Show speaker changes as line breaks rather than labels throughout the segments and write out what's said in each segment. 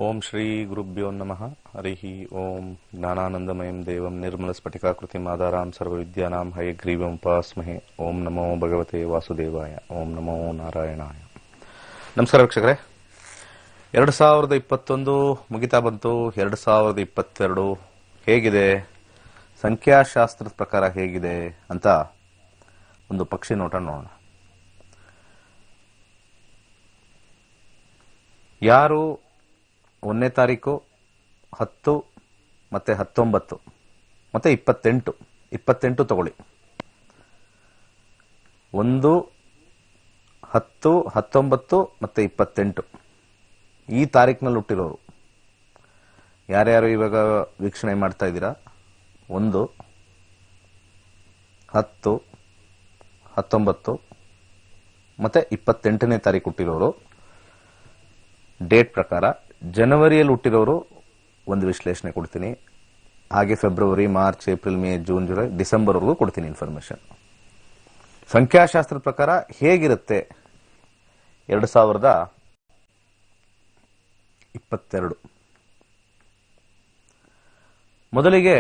ಓಂ ಶ್ರೀ ಗುರುಭ್ಯೋ ನಮಃ. ಹರಿ ಓಂ ಜ್ಞಾನಾನಂದಮಯಂ ದೇವಂ ನಿರ್ಮಲಸ್ಫಟಿಕಾಕೃತಿಂ ಆಧಾರಾಂ ಸರ್ವವಿದ್ಯಾನಾಂ ಹಯಗ್ರೀವಂ ಉಪಾಸ್ಮಹೇ. ಓಂ ನಮೋ ಭಗವತೆ ವಾಸುದೇವಾಯ. ಓಂ ನಮೋ ನಾರಾಯಣಾಯ. ನಮಸ್ಕಾರ ವೀಕ್ಷಕರೇ. 2021 ಮುಗಿತಾ ಬಂತು. 2022 ಹೇಗಿದೆ, ಸಂಖ್ಯಾಶಾಸ್ತ್ರದ ಪ್ರಕಾರ ಹೇಗಿದೆ ಅಂತ ಒಂದು ಪಕ್ಷಿ ನೋಟ ನೋಡೋಣ. ಯಾರು 1ನೇ ತಾರೀಕು 10 ಮತ್ತೆ 19 ಮತ್ತೆ 28 ತಗೊಳ್ಳಿ. 1, 10, 19 ಮತ್ತೆ 28 ಈ ತಾರೀಕಿನಲ್ಲಿ ಹುಟ್ಟಿರೋರು ಯಾರ್ಯಾರು ಇವಾಗ ವೀಕ್ಷಣೆ ಮಾಡ್ತಾ ಇದ್ದೀರಾ? 1, 10, 19 ಮತ್ತೆ 28ನೇ ತಾರೀಕು ಹುಟ್ಟಿರೋರು ಡೇಟ್ ಪ್ರಕಾರ. ಜನವರಿಯಲ್ಲಿ ಹುಟ್ಟಿರೋರು ಒಂದು ವಿಶ್ಲೇಷಣೆ ಕೊಡ್ತೀನಿ. ಹಾಗೆ February, March, April, May, June, July, ಡಿಸೆಂಬರ್ವರೆಗೂ ಕೊಡ್ತೀನಿ ಇನ್ಫಾರ್ಮೇಶನ್. ಸಂಖ್ಯಾಶಾಸ್ತ್ರದ ಪ್ರಕಾರ ಹೇಗಿರುತ್ತೆ 2022? ಮೊದಲಿಗೆ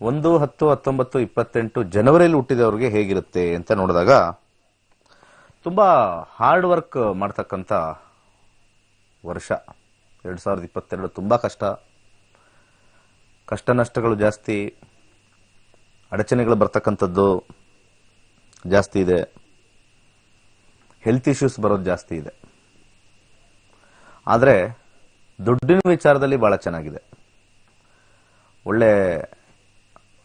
1, 10, 19, 28 ಜನವರಿಯಲ್ಲಿ ಹುಟ್ಟಿದವರಿಗೆ ಹೇಗಿರುತ್ತೆ ಅಂತ ನೋಡಿದಾಗ ತುಂಬಾ ಹಾರ್ಡ್ ವರ್ಕ್ ಮಾಡ್ತಕ್ಕಂಥ ವರ್ಷ 2022. ತುಂಬಾ ಕಷ್ಟ ನಷ್ಟಗಳು ಜಾಸ್ತಿ, ಅಡಚಣೆಗಳು ಬರ್ತಕ್ಕಂಥದ್ದು ಜಾಸ್ತಿ ಇದೆ, ಹೆಲ್ತ್ ಇಶ್ಯೂಸ್ ಬರೋದು ಜಾಸ್ತಿ ಇದೆ. ಆದರೆ ದುಡ್ಡಿನ ವಿಚಾರದಲ್ಲಿ ಬಹಳ ಚೆನ್ನಾಗಿದೆ. ಒಳ್ಳೆ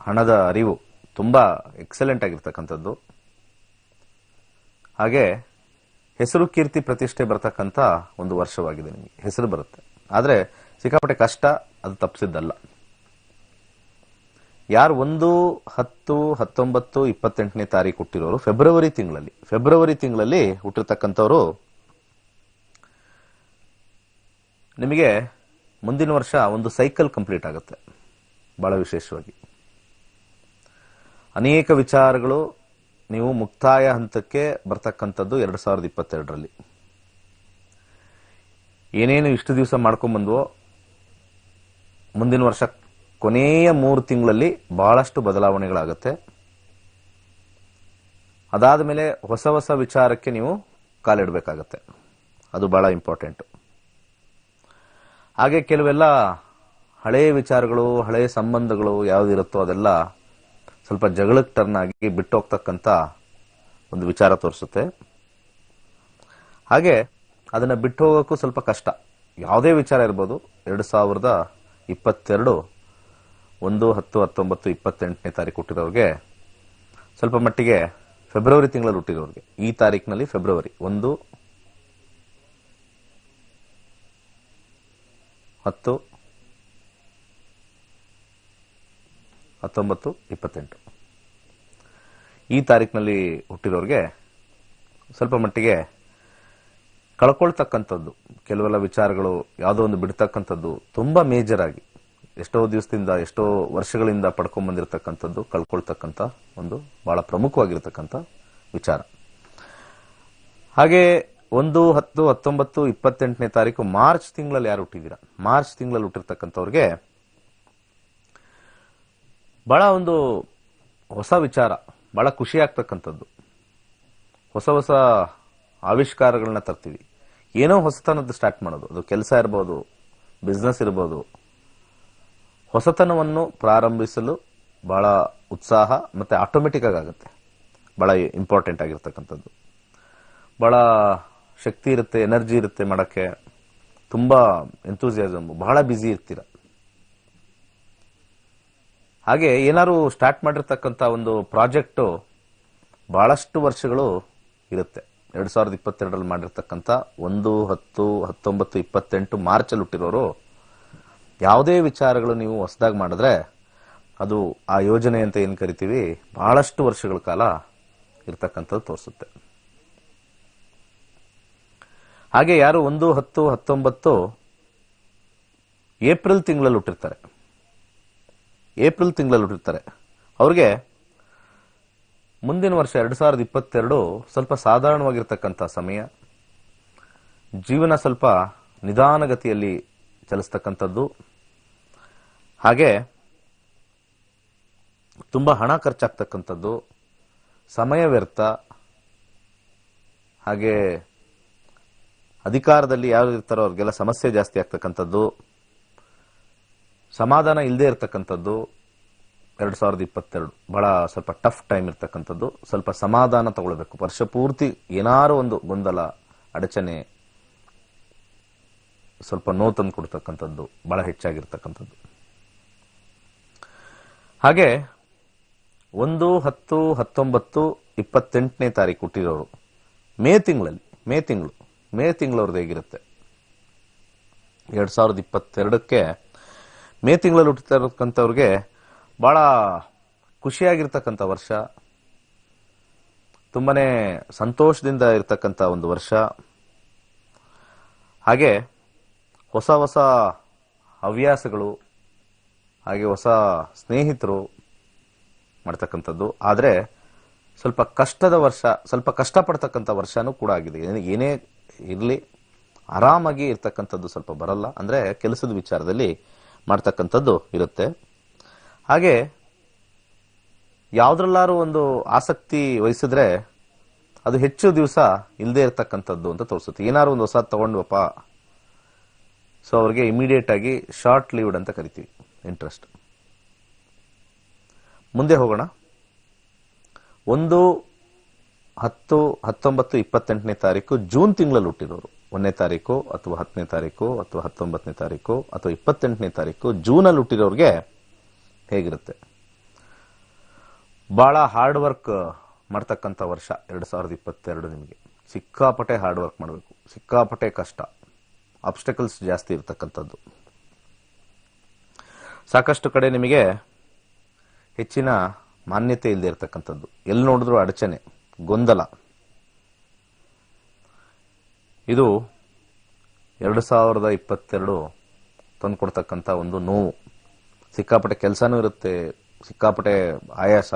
ಹಣದ ಅರಿವು ತುಂಬಾ ಎಕ್ಸಲೆಂಟ್ ಆಗಿರ್ತಕ್ಕಂಥದ್ದು. ಹಾಗೆ ಹೆಸರು, ಕೀರ್ತಿ, ಪ್ರತಿಷ್ಠೆ ಬರ್ತಕ್ಕಂಥ ಒಂದು ವರ್ಷವಾಗಿದೆ. ನಿಮಗೆ ಹೆಸರು ಬರುತ್ತೆ, ಆದರೆ ಸಿಕ್ಕಾಪಟ್ಟೆ ಕಷ್ಟ ಅದು ತಪ್ಪಿಸಿದ್ದಲ್ಲ. ಯಾರು 1, 10, 19, 28ನೇ ತಾರೀಕು ಹುಟ್ಟಿರೋರು ಫೆಬ್ರವರಿ ತಿಂಗಳಲ್ಲಿ ಹುಟ್ಟಿರ್ತಕ್ಕಂಥವ್ರು ನಿಮಗೆ ಮುಂದಿನ ವರ್ಷ ಒಂದು ಸೈಕಲ್ ಕಂಪ್ಲೀಟ್ ಆಗುತ್ತೆ. ಬಹಳ ವಿಶೇಷವಾಗಿ ಅನೇಕ ವಿಚಾರಗಳು ನೀವು ಮುಕ್ತಾಯ ಹಂತಕ್ಕೆ ಬರ್ತಕ್ಕಂಥದ್ದು 2022ರಲ್ಲಿ. ಏನೇನು ಇಷ್ಟು ದಿವಸ ಮಾಡ್ಕೊಂಡ್ಬಂದ್ವೋ ಮುಂದಿನ ವರ್ಷ ಕೊನೆಯ 3 ತಿಂಗಳಲ್ಲಿ ಬಹಳಷ್ಟು ಬದಲಾವಣೆಗಳಾಗುತ್ತೆ. ಅದಾದ ಮೇಲೆ ಹೊಸ ವಿಚಾರಕ್ಕೆ ನೀವು ಕಾಲಿಡಬೇಕಾಗತ್ತೆ. ಅದು ಬಹಳ ಇಂಪಾರ್ಟೆಂಟ್. ಹಾಗೆ ಕೆಲವೆಲ್ಲ ಹಳೆಯ ವಿಚಾರಗಳು, ಹಳೆಯ ಸಂಬಂಧಗಳು ಯಾವುದಿರುತ್ತೋ ಅದೆಲ್ಲ ಸ್ವಲ್ಪ ಜಗಳಕ್ಕೆ ಟರ್ನ್ ಆಗಿ ಬಿಟ್ಟು ಹೋಗ್ತಕ್ಕಂಥ ಒಂದು ವಿಚಾರ ತೋರಿಸುತ್ತೆ. ಹಾಗೆ ಅದನ್ನ ಬಿಟ್ಟು ಹೋಗೋಕ್ಕೂ ಸ್ವಲ್ಪ ಕಷ್ಟ. ಯಾವುದೇ ವಿಚಾರ ಇರ್ಬೋದು. 2022 1, 10, 19, 28ನೇ ತಾರೀಕು ಹುಟ್ಟಿರೋರಿಗೆ ಸ್ವಲ್ಪ ಮಟ್ಟಿಗೆ ಫೆಬ್ರವರಿ ತಿಂಗಳಲ್ಲಿ ಹುಟ್ಟಿರೋರಿಗೆ ಈ ತಾರೀಕಿನಲ್ಲಿ ಫೆಬ್ರವರಿ 1, 10, 19, 28 ಈ ತಾರೀಕಿನಲ್ಲಿ ಹುಟ್ಟಿರೋರಿಗೆ ಸ್ವಲ್ಪ ಮಟ್ಟಿಗೆ ಕಳ್ಕೊಳ್ತಕ್ಕಂಥದ್ದು, ಕೆಲವೆಲ್ಲ ವಿಚಾರಗಳು ಯಾವುದೋ ಒಂದು ಬಿಡ್ತಕ್ಕಂಥದ್ದು ತುಂಬಾ ಮೇಜರ್ ಆಗಿ ಎಷ್ಟೋ ದಿವಸದಿಂದ, ಎಷ್ಟೋ ವರ್ಷಗಳಿಂದ ಪಡ್ಕೊಂಡ್ ಬಂದಿರತಕ್ಕಂಥದ್ದು ಕಳ್ಕೊಳ್ತಕ್ಕಂಥ ಒಂದು ಬಹಳ ಪ್ರಮುಖವಾಗಿರ್ತಕ್ಕಂಥ ವಿಚಾರ. ಹಾಗೆ 1, 10, 19, 28ನೇ ತಾರೀಕು ಮಾರ್ಚ್ ತಿಂಗಳಲ್ಲಿ ಯಾರು ಹುಟ್ಟಿದ್ದೀರಾ, ಮಾರ್ಚ್ ತಿಂಗಳಲ್ಲಿ ಹುಟ್ಟಿರ್ತಕ್ಕಂಥವ್ರಿಗೆ ಬಹಳ ಒಂದು ಹೊಸ ವಿಚಾರ, ಬಹಳ ಖುಷಿ ಆಗ್ತಕ್ಕಂಥದ್ದು. ಹೊಸ ಆವಿಷ್ಕಾರಗಳನ್ನ ತರ್ತೀವಿ. ಏನೋ ಹೊಸತನದ್ದು ಸ್ಟಾರ್ಟ್ ಮಾಡೋದು. ಅದು ಕೆಲಸ ಇರ್ಬೋದು, ಬಿಸ್ನೆಸ್ ಇರ್ಬೋದು. ಹೊಸತನವನ್ನು ಪ್ರಾರಂಭಿಸಲು ಬಹಳ ಉತ್ಸಾಹ ಮತ್ತೆ ಆಟೋಮೆಟಿಕ್ ಆಗುತ್ತೆ. ಬಹಳ ಇಂಪಾರ್ಟೆಂಟ್ ಆಗಿರ್ತಕ್ಕಂಥದ್ದು. ಬಹಳ ಶಕ್ತಿ ಇರುತ್ತೆ, ಎನರ್ಜಿ ಇರುತ್ತೆ ಮಾಡಕ್ಕೆ. ತುಂಬಾ ಎಂಥೂಸಿಯಾಸಮ್, ಬಹಳ ಬ್ಯುಸಿ ಇರ್ತೀರ. ಹಾಗೆ ಏನಾದ್ರು ಸ್ಟಾರ್ಟ್ ಮಾಡಿರ್ತಕ್ಕಂಥ ಒಂದು ಪ್ರಾಜೆಕ್ಟ್ ಬಹಳಷ್ಟು ವರ್ಷಗಳು ಇರುತ್ತೆ. 2022ರಲ್ಲಿ ಮಾಡಿರ್ತಕ್ಕಂಥ 1, 10, 19, 28 ಮಾರ್ಚಲ್ಲಿ ಹುಟ್ಟಿರೋರು ಯಾವುದೇ ವಿಚಾರಗಳು ನೀವು ಹೊಸದಾಗಿ ಮಾಡಿದ್ರೆ ಅದು ಆ ಯೋಜನೆ ಅಂತ ಏನ್ ಕರಿತೀವಿ ಬಹಳಷ್ಟು ವರ್ಷಗಳ ಕಾಲ ಇರ್ತಕ್ಕಂಥದ್ದು ತೋರಿಸುತ್ತೆ. ಹಾಗೆ ಯಾರು 1, 10, 19 ಏಪ್ರಿಲ್ ತಿಂಗಳಲ್ಲಿ ಹುಟ್ಟಿರ್ತಾರೆ, ಅವ್ರಿಗೆ ಮುಂದಿನ ವರ್ಷ 2022 ಸ್ವಲ್ಪ ಸಾಧಾರಣವಾಗಿರ್ತಕ್ಕಂಥ ಸಮಯ. ಜೀವನ ಸ್ವಲ್ಪ ನಿಧಾನಗತಿಯಲ್ಲಿ ಚಲಿಸ್ತಕ್ಕಂಥದ್ದು. ಹಾಗೆ ತುಂಬ ಹಣ ಖರ್ಚಾಗ್ತಕ್ಕಂಥದ್ದು, ಸಮಯ ವ್ಯರ್ಥ, ಹಾಗೆ ಅಧಿಕಾರದಲ್ಲಿ ಯಾರು ಇರ್ತಾರೋ ಅವ್ರಿಗೆಲ್ಲ ಸಮಸ್ಯೆ ಜಾಸ್ತಿ ಆಗ್ತಕ್ಕಂಥದ್ದು, ಸಮಾಧಾನ ಇಲ್ಲದೆ ಇರತಕ್ಕಂಥದ್ದು. 2022 ಬಹಳ ಸ್ವಲ್ಪ ಟಫ್ ಟೈಮ್ ಇರ್ತಕ್ಕಂಥದ್ದು. ಸ್ವಲ್ಪ ಸಮಾಧಾನ ತಗೊಳ್ಬೇಕು. ವರ್ಷ ಪೂರ್ತಿ ಏನಾರು ಒಂದು ಗೊಂದಲ, ಅಡಚಣೆ, ಸ್ವಲ್ಪ ನೋವು ತಂದು ಕೊಡ್ತಕ್ಕಂಥದ್ದು ಬಹಳ ಹೆಚ್ಚಾಗಿರ್ತಕ್ಕಂಥದ್ದು. ಹಾಗೆ 1, 10, 19, 28ನೇ ತಾರೀಕು ಹುಟ್ಟಿರೋರು ಮೇ ತಿಂಗಳವ್ರದ್ದು ಹೇಗಿರುತ್ತೆ? 2022ಕ್ಕೆ ಮೇ ತಿಂಗಳಲ್ಲಿ ಹುಟ್ಟಿರ್ತಕ್ಕಂಥವ್ರಿಗೆ ಬಹಳ ಖುಷಿಯಾಗಿರ್ತಕ್ಕಂಥ ವರ್ಷ, ತುಂಬಾನೇ ಸಂತೋಷದಿಂದ ಇರ್ತಕ್ಕಂಥ ಒಂದು ವರ್ಷ. ಹಾಗೆ ಹೊಸ ಹೊಸ ಹವ್ಯಾಸಗಳು, ಹಾಗೆ ಹೊಸ ಸ್ನೇಹಿತರು ಮಾಡ್ತಕ್ಕಂಥದ್ದು. ಆದರೆ ಸ್ವಲ್ಪ ಕಷ್ಟದ ವರ್ಷ, ಸ್ವಲ್ಪ ಕಷ್ಟಪಡ್ತಕ್ಕಂಥ ವರ್ಷನೂ ಕೂಡ ಆಗಿದೆ. ಏನೇ ಇರಲಿ ಆರಾಮಾಗಿ ಇರ್ತಕ್ಕಂಥದ್ದು ಸ್ವಲ್ಪ ಬರಲ್ಲ. ಅಂದರೆ ಕೆಲಸದ ವಿಚಾರದಲ್ಲಿ ಮಾಡ್ತಕ್ಕಂಥದ್ದು ಇರುತ್ತೆ. ಹಾಗೆ ಯಾವುದ್ರಲ್ಲಾರು ಒಂದು ಆಸಕ್ತಿ ವಹಿಸಿದ್ರೆ ಅದು ಹೆಚ್ಚು ದಿವಸ ಇಲ್ಲದೆ ಇರತಕ್ಕಂಥದ್ದು ಅಂತ ತೋರಿಸುತ್ತೆ. ಏನಾದ್ರು ಒಂದು ಹೊಸ ತಗೊಂಡ್ವಪ್ಪ, ಸೊ ಅವ್ರಿಗೆ ಇಮಿಡಿಯೇಟ್ ಆಗಿ ಶಾರ್ಟ್ ಲೀವ್ಡ್ ಅಂತ ಕರಿತೀವಿ, ಇಂಟ್ರೆಸ್ಟ್. ಮುಂದೆ ಹೋಗೋಣ. 1, 10, 19, 28ನೇ ತಾರೀಕು ಜೂನ್ ತಿಂಗಳಲ್ಲಿ ಹುಟ್ಟಿರೋರು, 1ನೇ ತಾರೀಕು ಅಥವಾ 10ನೇ ತಾರೀಕು ಅಥವಾ 19ನೇ ತಾರೀಕು ಅಥವಾ 28ನೇ ತಾರೀಕು ಜೂನಲ್ಲಿ ಹುಟ್ಟಿರೋರಿಗೆ ಹೇಗಿರುತ್ತೆ? ಬಹಳ ಹಾರ್ಡ್ ವರ್ಕ್ ಮಾಡ್ತಕ್ಕಂಥ ವರ್ಷ 2022 ನಿಮಗೆ. ಸಿಕ್ಕಾಪಟ್ಟೆ ಹಾರ್ಡ್ ವರ್ಕ್ ಮಾಡಬೇಕು, ಸಿಕ್ಕಾಪಟ್ಟೆ ಕಷ್ಟ, ಆಬ್ಸ್ಟಕಲ್ಸ್ ಜಾಸ್ತಿ ಇರ್ತಕ್ಕಂಥದ್ದು. ಸಾಕಷ್ಟು ಕಡೆ ನಿಮಗೆ ಹೆಚ್ಚಿನ ಮಾನ್ಯತೆ ಇಲ್ಲದೆ ಇರತಕ್ಕಂಥದ್ದು, ಎಲ್ಲಿ ನೋಡಿದ್ರು ಅಡಚಣೆ, ಗೊಂದಲ. ಇದು 2022 ತಂದುಕೊಡ್ತಕ್ಕಂಥ ಒಂದು ನೋವು. ಸಿಕ್ಕಾಪಟ್ಟೆ ಕೆಲಸನೂ ಇರುತ್ತೆ, ಸಿಕ್ಕಾಪಟ್ಟೆ ಆಯಾಸ,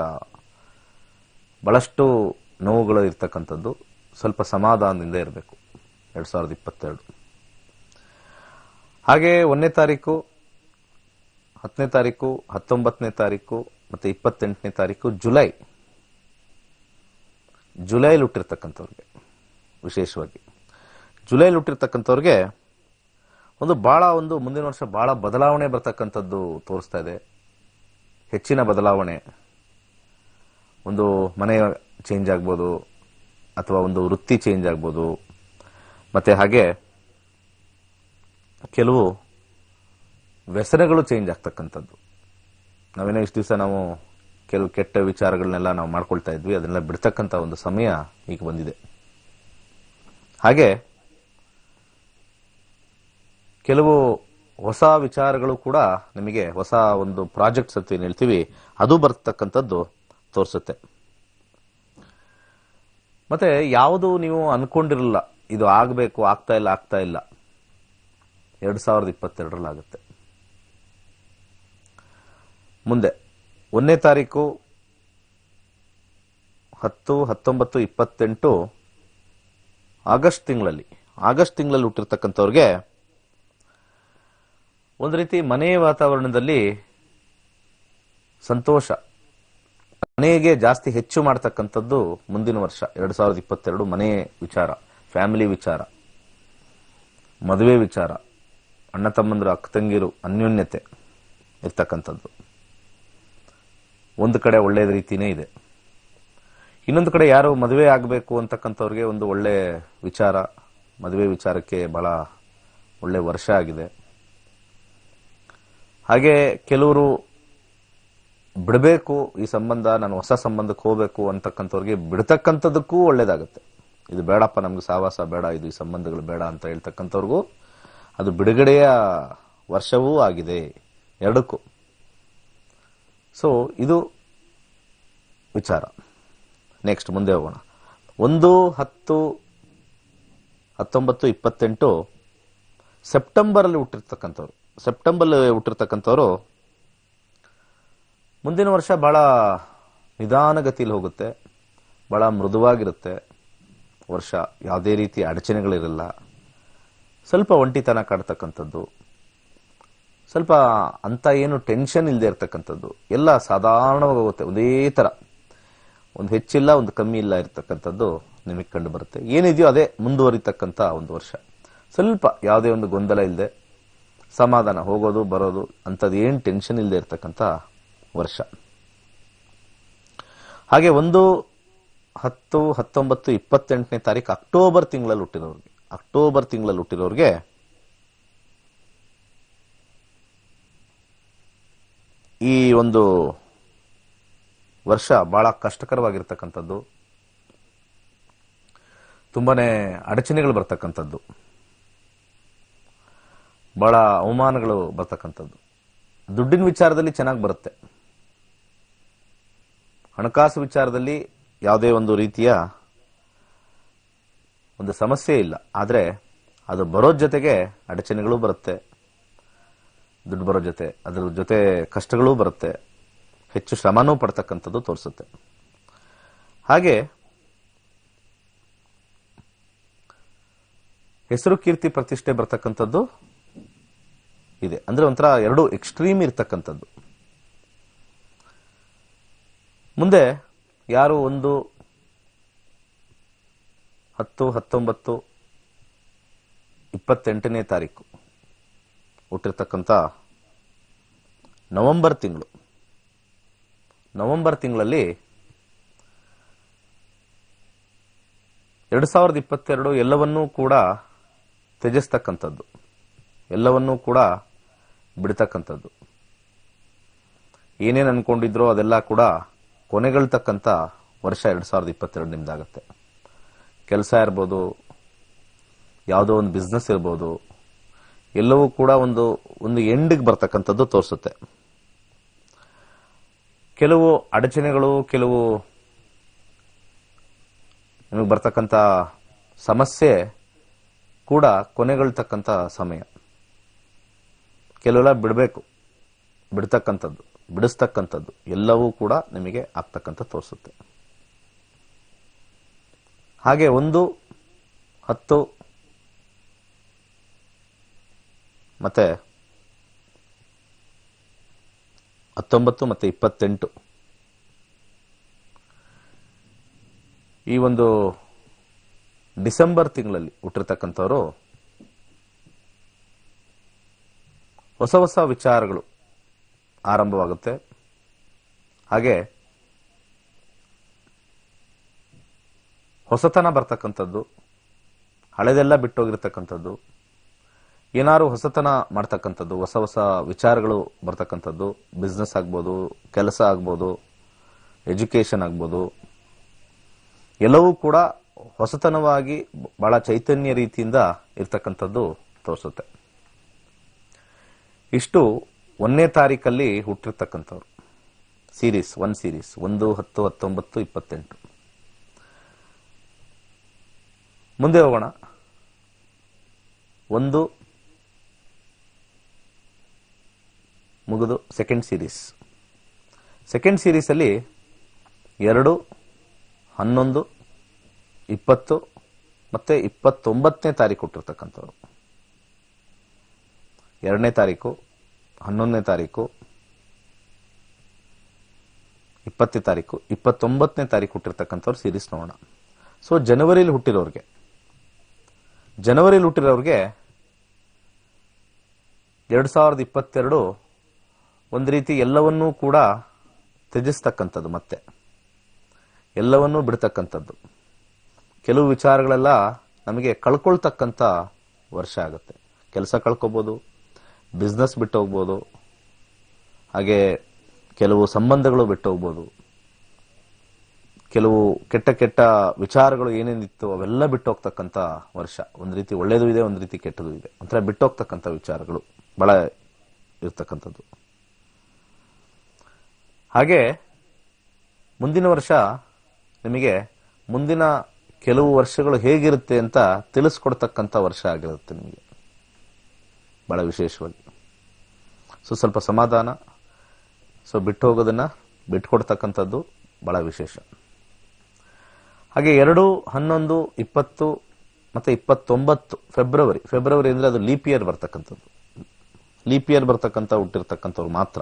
ಬಹಳಷ್ಟು ನೋವುಗಳು ಇರ್ತಕ್ಕಂಥದ್ದು. ಸ್ವಲ್ಪ ಸಮಾಧಾನದಿಂದ ಇರಬೇಕು 2022. ಹಾಗೆ 1ನೇ ತಾರೀಕು, 10ನೇ ತಾರೀಕು, 19ನೇ ತಾರೀಕು ಮತ್ತು 28ನೇ ತಾರೀಕು ಜುಲೈಲಿ ಹುಟ್ಟಿರ್ತಕ್ಕಂಥವ್ರಿಗೆ, ವಿಶೇಷವಾಗಿ ಜುಲೈಲಿ ಹುಟ್ಟಿರ್ತಕ್ಕಂಥವ್ರಿಗೆ ಒಂದು ಮುಂದಿನ ವರ್ಷ ಬಹಳ ಬದಲಾವಣೆ ಬರ್ತಕ್ಕಂಥದ್ದು ತೋರಿಸ್ತಾ ಇದೆ. ಹೆಚ್ಚಿನ ಬದಲಾವಣೆ, ಒಂದು ಮನೆ ಚೇಂಜ್ ಆಗ್ಬೋದು, ಅಥವಾ ಒಂದು ವೃತ್ತಿ ಚೇಂಜ್ ಆಗ್ಬೋದು. ಮತ್ತೆ ಹಾಗೆ ಕೆಲವು ವ್ಯಸನಗಳು ಚೇಂಜ್ ಆಗ್ತಕ್ಕಂಥದ್ದು. ನಾವೇನೋ ಇಷ್ಟು ದಿವಸ ನಾವು ಕೆಲವು ಕೆಟ್ಟ ವಿಚಾರಗಳನ್ನೆಲ್ಲ ನಾವು ಮಾಡ್ಕೊಳ್ತಾ ಇದ್ವಿ, ಅದನ್ನೆಲ್ಲ ಬಿಡ್ತಕ್ಕಂಥ ಒಂದು ಸಮಯ ಈಗ ಬಂದಿದೆ. ಹಾಗೆ ಕೆಲವು ಹೊಸ ವಿಚಾರಗಳು ಕೂಡ ನಿಮಗೆ, ಹೊಸ ಒಂದು ಪ್ರಾಜೆಕ್ಟ್ಸ್ ಅಂತ ಏನು ಹೇಳ್ತೀವಿ, ಅದು ಬರ್ತಕ್ಕಂಥದ್ದು ತೋರಿಸುತ್ತೆ. ಮತ್ತೆ ಯಾವುದು ನೀವು ಅನ್ಕೊಂಡಿರಲ್ಲ, ಇದು ಆಗಬೇಕು, ಆಗ್ತಾ ಇಲ್ಲ 2022 ಆಗುತ್ತೆ. ಮುಂದೆ 1ನೇ ತಾರೀಕು, 10, 19, 28 ಆಗಸ್ಟ್ ತಿಂಗಳಲ್ಲಿ ಹುಟ್ಟಿರ್ತಕ್ಕಂಥವ್ರಿಗೆ ಒಂದು ರೀತಿ ಮನೆ ವಾತಾವರಣದಲ್ಲಿ ಸಂತೋಷ, ಮನೆಗೆ ಜಾಸ್ತಿ ಹೆಚ್ಚು ಮಾಡ್ತಕ್ಕಂಥದ್ದು ಮುಂದಿನ ವರ್ಷ 2022. ಮನೆ ವಿಚಾರ, ಫ್ಯಾಮಿಲಿ ವಿಚಾರ, ಮದುವೆ ವಿಚಾರ, ಅಣ್ಣ ತಮ್ಮಂದ್ರು, ಅಕ್ಕ ತಂಗಿರು ಅನ್ಯೋನ್ಯತೆ ಇರ್ತಕ್ಕಂಥದ್ದು. ಒಂದು ಕಡೆ ಒಳ್ಳೆಯ ರೀತಿನೇ ಇದೆ. ಇನ್ನೊಂದು ಕಡೆ ಯಾರು ಮದುವೆ ಆಗಬೇಕು ಅಂತಕ್ಕಂಥವ್ರಿಗೆ ಒಂದು ಒಳ್ಳೆ ವಿಚಾರ, ಮದುವೆ ವಿಚಾರಕ್ಕೆ ಬಹಳ ಒಳ್ಳೆ ವರ್ಷ ಆಗಿದೆ. ಹಾಗೆ ಕೆಲವರು ಬಿಡಬೇಕು ಈ ಸಂಬಂಧ, ನಾನು ಹೊಸ ಸಂಬಂಧಕ್ಕೆ ಹೋಗಬೇಕು ಅಂತಕ್ಕಂಥವ್ರಿಗೆ ಬಿಡ್ತಕ್ಕಂಥದ್ದಕ್ಕೂ ಒಳ್ಳೇದಾಗುತ್ತೆ. ಇದು ಬೇಡಪ್ಪ, ನಮ್ಗೆ ಸಹವಾಸ ಬೇಡ, ಇದು ಈ ಸಂಬಂಧಗಳು ಬೇಡ ಅಂತ ಹೇಳ್ತಕ್ಕಂಥವ್ರಿಗೂ ಅದು ಬಿಡುಗಡೆಯ ವರ್ಷವೂ ಆಗಿದೆ, ಎರಡಕ್ಕೂ. ಸೊ ಇದು ವಿಚಾರ. ನೆಕ್ಸ್ಟ್ ಮುಂದೆ ಹೋಗೋಣ. 1, 10, 19, 28 ಸೆಪ್ಟೆಂಬರಲ್ಲಿ ಹುಟ್ಟಿರ್ತಕ್ಕಂಥವ್ರು ಮುಂದಿನ ವರ್ಷ ಬಹಳ ನಿಧಾನಗತಿಯಲ್ಲಿ ಹೋಗುತ್ತೆ, ಬಹಳ ಮೃದುವಾಗಿರುತ್ತೆ ವರ್ಷ. ಯಾವುದೇ ರೀತಿಯ ಅಡಚಣೆಗಳಿರಲ್ಲ, ಸ್ವಲ್ಪ ಒಂಟಿತನ ಕಾಡ್ತಕ್ಕಂಥದ್ದು, ಸ್ವಲ್ಪ ಅಂತ ಏನು ಟೆನ್ಷನ್ ಇಲ್ಲದೆ ಇರ್ತಕ್ಕಂಥದ್ದು, ಎಲ್ಲ ಸಾಧಾರಣವಾಗಿ ಹೋಗುತ್ತೆ, ಒಂದೇ ತರ, ಒಂದು ಹೆಚ್ಚಿಲ್ಲ ಒಂದು ಕಮ್ಮಿ ಇಲ್ಲ ಇರ್ತಕ್ಕಂಥದ್ದು ನಿಮಗೆ ಕಂಡು ಬರುತ್ತೆ. ಏನಿದೆಯೋ ಅದೇ ಮುಂದುವರಿತಕ್ಕಂಥ ಒಂದು ವರ್ಷ. ಸ್ವಲ್ಪ ಯಾವುದೇ ಒಂದು ಗೊಂದಲ ಇಲ್ಲದೆ ಸಮಾಧಾನ, ಹೋಗೋದು ಬರೋದು ಅಂಥದ್ದು ಏನು ಟೆನ್ಷನ್ ಇಲ್ಲದೆ ಇರ್ತಕ್ಕಂಥ ವರ್ಷ. ಹಾಗೆ 1, 10, 19, 28ನೇ ತಾರೀಕು ಅಕ್ಟೋಬರ್ ತಿಂಗಳಲ್ಲಿ ಹುಟ್ಟಿರೋರಿಗೆ ಈ ಒಂದು ವರ್ಷ ಬಹಳ ಕಷ್ಟಕರವಾಗಿರ್ತಕ್ಕಂಥದ್ದು, ತುಂಬಾನೇ ಅಡಚಣೆಗಳು ಬರ್ತಕ್ಕಂಥದ್ದು, ಬಹಳ ಅವಮಾನಗಳು ಬರ್ತಕ್ಕಂಥದ್ದು. ದುಡ್ಡಿನ ವಿಚಾರದಲ್ಲಿ ಚೆನ್ನಾಗಿ ಬರುತ್ತೆ, ಹಣಕಾಸು ವಿಚಾರದಲ್ಲಿ ಯಾವುದೇ ಒಂದು ರೀತಿಯ ಒಂದು ಸಮಸ್ಯೆ ಇಲ್ಲ. ಆದರೆ ಅದು ಬರೋ ಜೊತೆಗೆ ಅಡಚಣೆಗಳು ಬರುತ್ತೆ, ದುಡ್ಡು ಬರೋ ಜೊತೆ ಅದರ ಜೊತೆ ಕಷ್ಟಗಳೂ ಬರುತ್ತೆ, ಹೆಚ್ಚು ಶ್ರಮನೂ ಪಡ್ತಕ್ಕಂಥದ್ದು ತೋರಿಸುತ್ತೆ. ಹಾಗೆ ಹೆಸರು ಕೀರ್ತಿ ಪ್ರತಿಷ್ಠೆ ಬರ್ತಕ್ಕಂಥದ್ದು ಇದೆ. ಅಂದ್ರೆ ಒಂಥರ ಎರಡು ಎಕ್ಸ್ಟ್ರೀಮ್ ಇರ್ತಕ್ಕಂಥದ್ದು. ಮುಂದೆ ಯಾರು 1, 10, 19, 28ನೇ ತಾರೀಕು ಹುಟ್ಟಿರ್ತಕ್ಕಂಥ ನವೆಂಬರ್ ತಿಂಗಳಲ್ಲಿ 2022 ಎಲ್ಲವನ್ನೂ ಕೂಡ ತ್ಯಜಿಸ್ತಕ್ಕಂಥದ್ದು, ಎಲ್ಲವನ್ನೂ ಕೂಡ ಬಿಡ್ತಕ್ಕಂಥದ್ದು, ಏನೇನು ಅನ್ಕೊಂಡಿದ್ರೋ ಅದೆಲ್ಲ ಕೂಡ ಕೊನೆಗಳ್ತಕ್ಕಂಥ ವರ್ಷ 2022 ನಿಮ್ದಾಗತ್ತೆ. ಕೆಲಸ ಇರ್ಬೋದು, ಯಾವುದೋ ಒಂದು ಬಿಸ್ನೆಸ್ ಇರ್ಬೋದು, ಎಲ್ಲವೂ ಕೂಡ ಒಂದು ಎಂಡಿಗೆ ಬರ್ತಕ್ಕಂಥದ್ದು ತೋರಿಸುತ್ತೆ. ಕೆಲವು ಅಡಚಣೆಗಳು, ಕೆಲವು ನಿಮಗೆ ಬರ್ತಕ್ಕಂಥ ಸಮಸ್ಯೆ ಕೂಡ ಕೊನೆಗಳ್ತಕ್ಕಂಥ ಸಮಯ. ಕೆಲವೆಲ್ಲ ಬಿಡಿಸ್ತಕ್ಕಂಥದ್ದು ಎಲ್ಲವೂ ಕೂಡ ನಿಮಗೆ ಆಗ್ತಕ್ಕಂಥ ತೋರಿಸುತ್ತೆ. ಹಾಗೆ 1, 10 ಮತ್ತೆ 19 ಮತ್ತೆ 28 ಈ ಒಂದು ಡಿಸೆಂಬರ್ ತಿಂಗಳಲ್ಲಿ ಹುಟ್ಟಿರ್ತಕ್ಕಂಥವರು ಹೊಸ ವಿಚಾರಗಳು ಆರಂಭವಾಗುತ್ತೆ. ಹಾಗೆ ಹೊಸತನ ಬರ್ತಕ್ಕಂಥದ್ದು, ಹಳೆದೆಲ್ಲ ಬಿಟ್ಟೋಗಿರ್ತಕ್ಕಂಥದ್ದು, ಏನಾರು ಹೊಸತನ ಮಾಡ್ತಕ್ಕಂಥದ್ದು, ಹೊಸ ವಿಚಾರಗಳು ಬರ್ತಕ್ಕಂಥದ್ದು, ಬಿಸ್ನೆಸ್ ಆಗ್ಬೋದು, ಕೆಲಸ ಆಗ್ಬೋದು, ಎಜುಕೇಶನ್ ಆಗ್ಬೋದು, ಎಲ್ಲವೂ ಕೂಡ ಹೊಸತನವಾಗಿ ಬಹಳ ಚೈತನ್ಯ ರೀತಿಯಿಂದ ಇರ್ತಕ್ಕಂಥದ್ದು ತೋರಿಸುತ್ತೆ. ಇಷ್ಟು 1ನೇ ತಾರೀಕಲ್ಲಿ ಹುಟ್ಟಿರ್ತಕ್ಕಂಥವ್ರು ಸೀರೀಸ್ 1, 10, 19, 28. ಮುಂದೆ ಹೋಗೋಣ. 1 ಮುಗಿದು ಸೆಕೆಂಡ್ ಸೀರೀಸ್ ಅಲ್ಲಿ 2, 11, 20 ಮತ್ತೆ 29ನೇ ತಾರೀಕು ಹುಟ್ಟಿರ್ತಕ್ಕಂಥವ್ರು. 2ನೇ ತಾರೀಕು, 11ನೇ ತಾರೀಕು, 20ನೇ ತಾರೀಕು, 29ನೇ ತಾರೀಕು ಹುಟ್ಟಿರ್ತಕ್ಕಂಥವ್ರು ಸೀರೀಸ್ ನೋಡೋಣ. ಸೊ ಜನವರಿಯಲ್ಲಿ ಹುಟ್ಟಿರೋರಿಗೆ 2022 ಒಂದು ರೀತಿ ಎಲ್ಲವನ್ನೂ ಕೂಡ ತ್ಯಜಿಸ್ತಕ್ಕಂಥದ್ದು, ಮತ್ತೆ ಎಲ್ಲವನ್ನೂ ಬಿಡ್ತಕ್ಕಂಥದ್ದು, ಕೆಲವು ವಿಚಾರಗಳೆಲ್ಲ ನಮಗೆ ಕಳ್ಕೊಳ್ತಕ್ಕಂಥ ವರ್ಷ ಆಗುತ್ತೆ. ಕೆಲಸ ಕಳ್ಕೊಬೋದು, ಬಿಸ್ನೆಸ್ ಬಿಟ್ಟು ಹೋಗ್ಬೋದು, ಹಾಗೆ ಕೆಲವು ಸಂಬಂಧಗಳು ಬಿಟ್ಟು ಹೋಗ್ಬೋದು, ಕೆಲವು ಕೆಟ್ಟ ವಿಚಾರಗಳು ಏನೇನಿತ್ತು ಅವೆಲ್ಲ ಬಿಟ್ಟು ಹೋಗ್ತಕ್ಕಂಥ ವರ್ಷ. ಒಂದು ರೀತಿ ಒಳ್ಳೇದು ಇದೆ, ಒಂದು ರೀತಿ ಕೆಟ್ಟದು ಇದೆ, ಒಂಥರ ಬಿಟ್ಟು ಹೋಗ್ತಕ್ಕಂಥ ವಿಚಾರಗಳು ಬಹಳ ಇರ್ತಕ್ಕಂಥದ್ದು. ಹಾಗೆ ಮುಂದಿನ ವರ್ಷ ನಿಮಗೆ ಮುಂದಿನ ಕೆಲವು ವರ್ಷಗಳು ಹೇಗಿರುತ್ತೆ ಅಂತ ತಿಳಿಸ್ಕೊಡ್ತಕ್ಕಂಥ ವರ್ಷ ಆಗಿರುತ್ತೆ ನಿಮಗೆ, ಬಹಳ ವಿಶೇಷವಾಗಿ. ಸೊ ಸ್ವಲ್ಪ ಸಮಾಧಾನ, ಸೊ ಬಿಟ್ಟು ಹೋಗೋದನ್ನ ಬಿಟ್ಕೊಡ್ತಕ್ಕಂಥದ್ದು ಬಹಳ ವಿಶೇಷ. ಹಾಗೆ 2, 11, 20 ಮತ್ತೆ 29 ಫೆಬ್ರವರಿ ಅಂದ್ರೆ ಅದು ಲೀಪ್ ಇಯರ್ ಬರ್ತಕ್ಕಂಥದ್ದು. ಲೀಪ್ ಇಯರ್ ಬರ್ತಕ್ಕಂಥ ಹುಟ್ಟಿರ್ತಕ್ಕಂಥವ್ರು ಮಾತ್ರ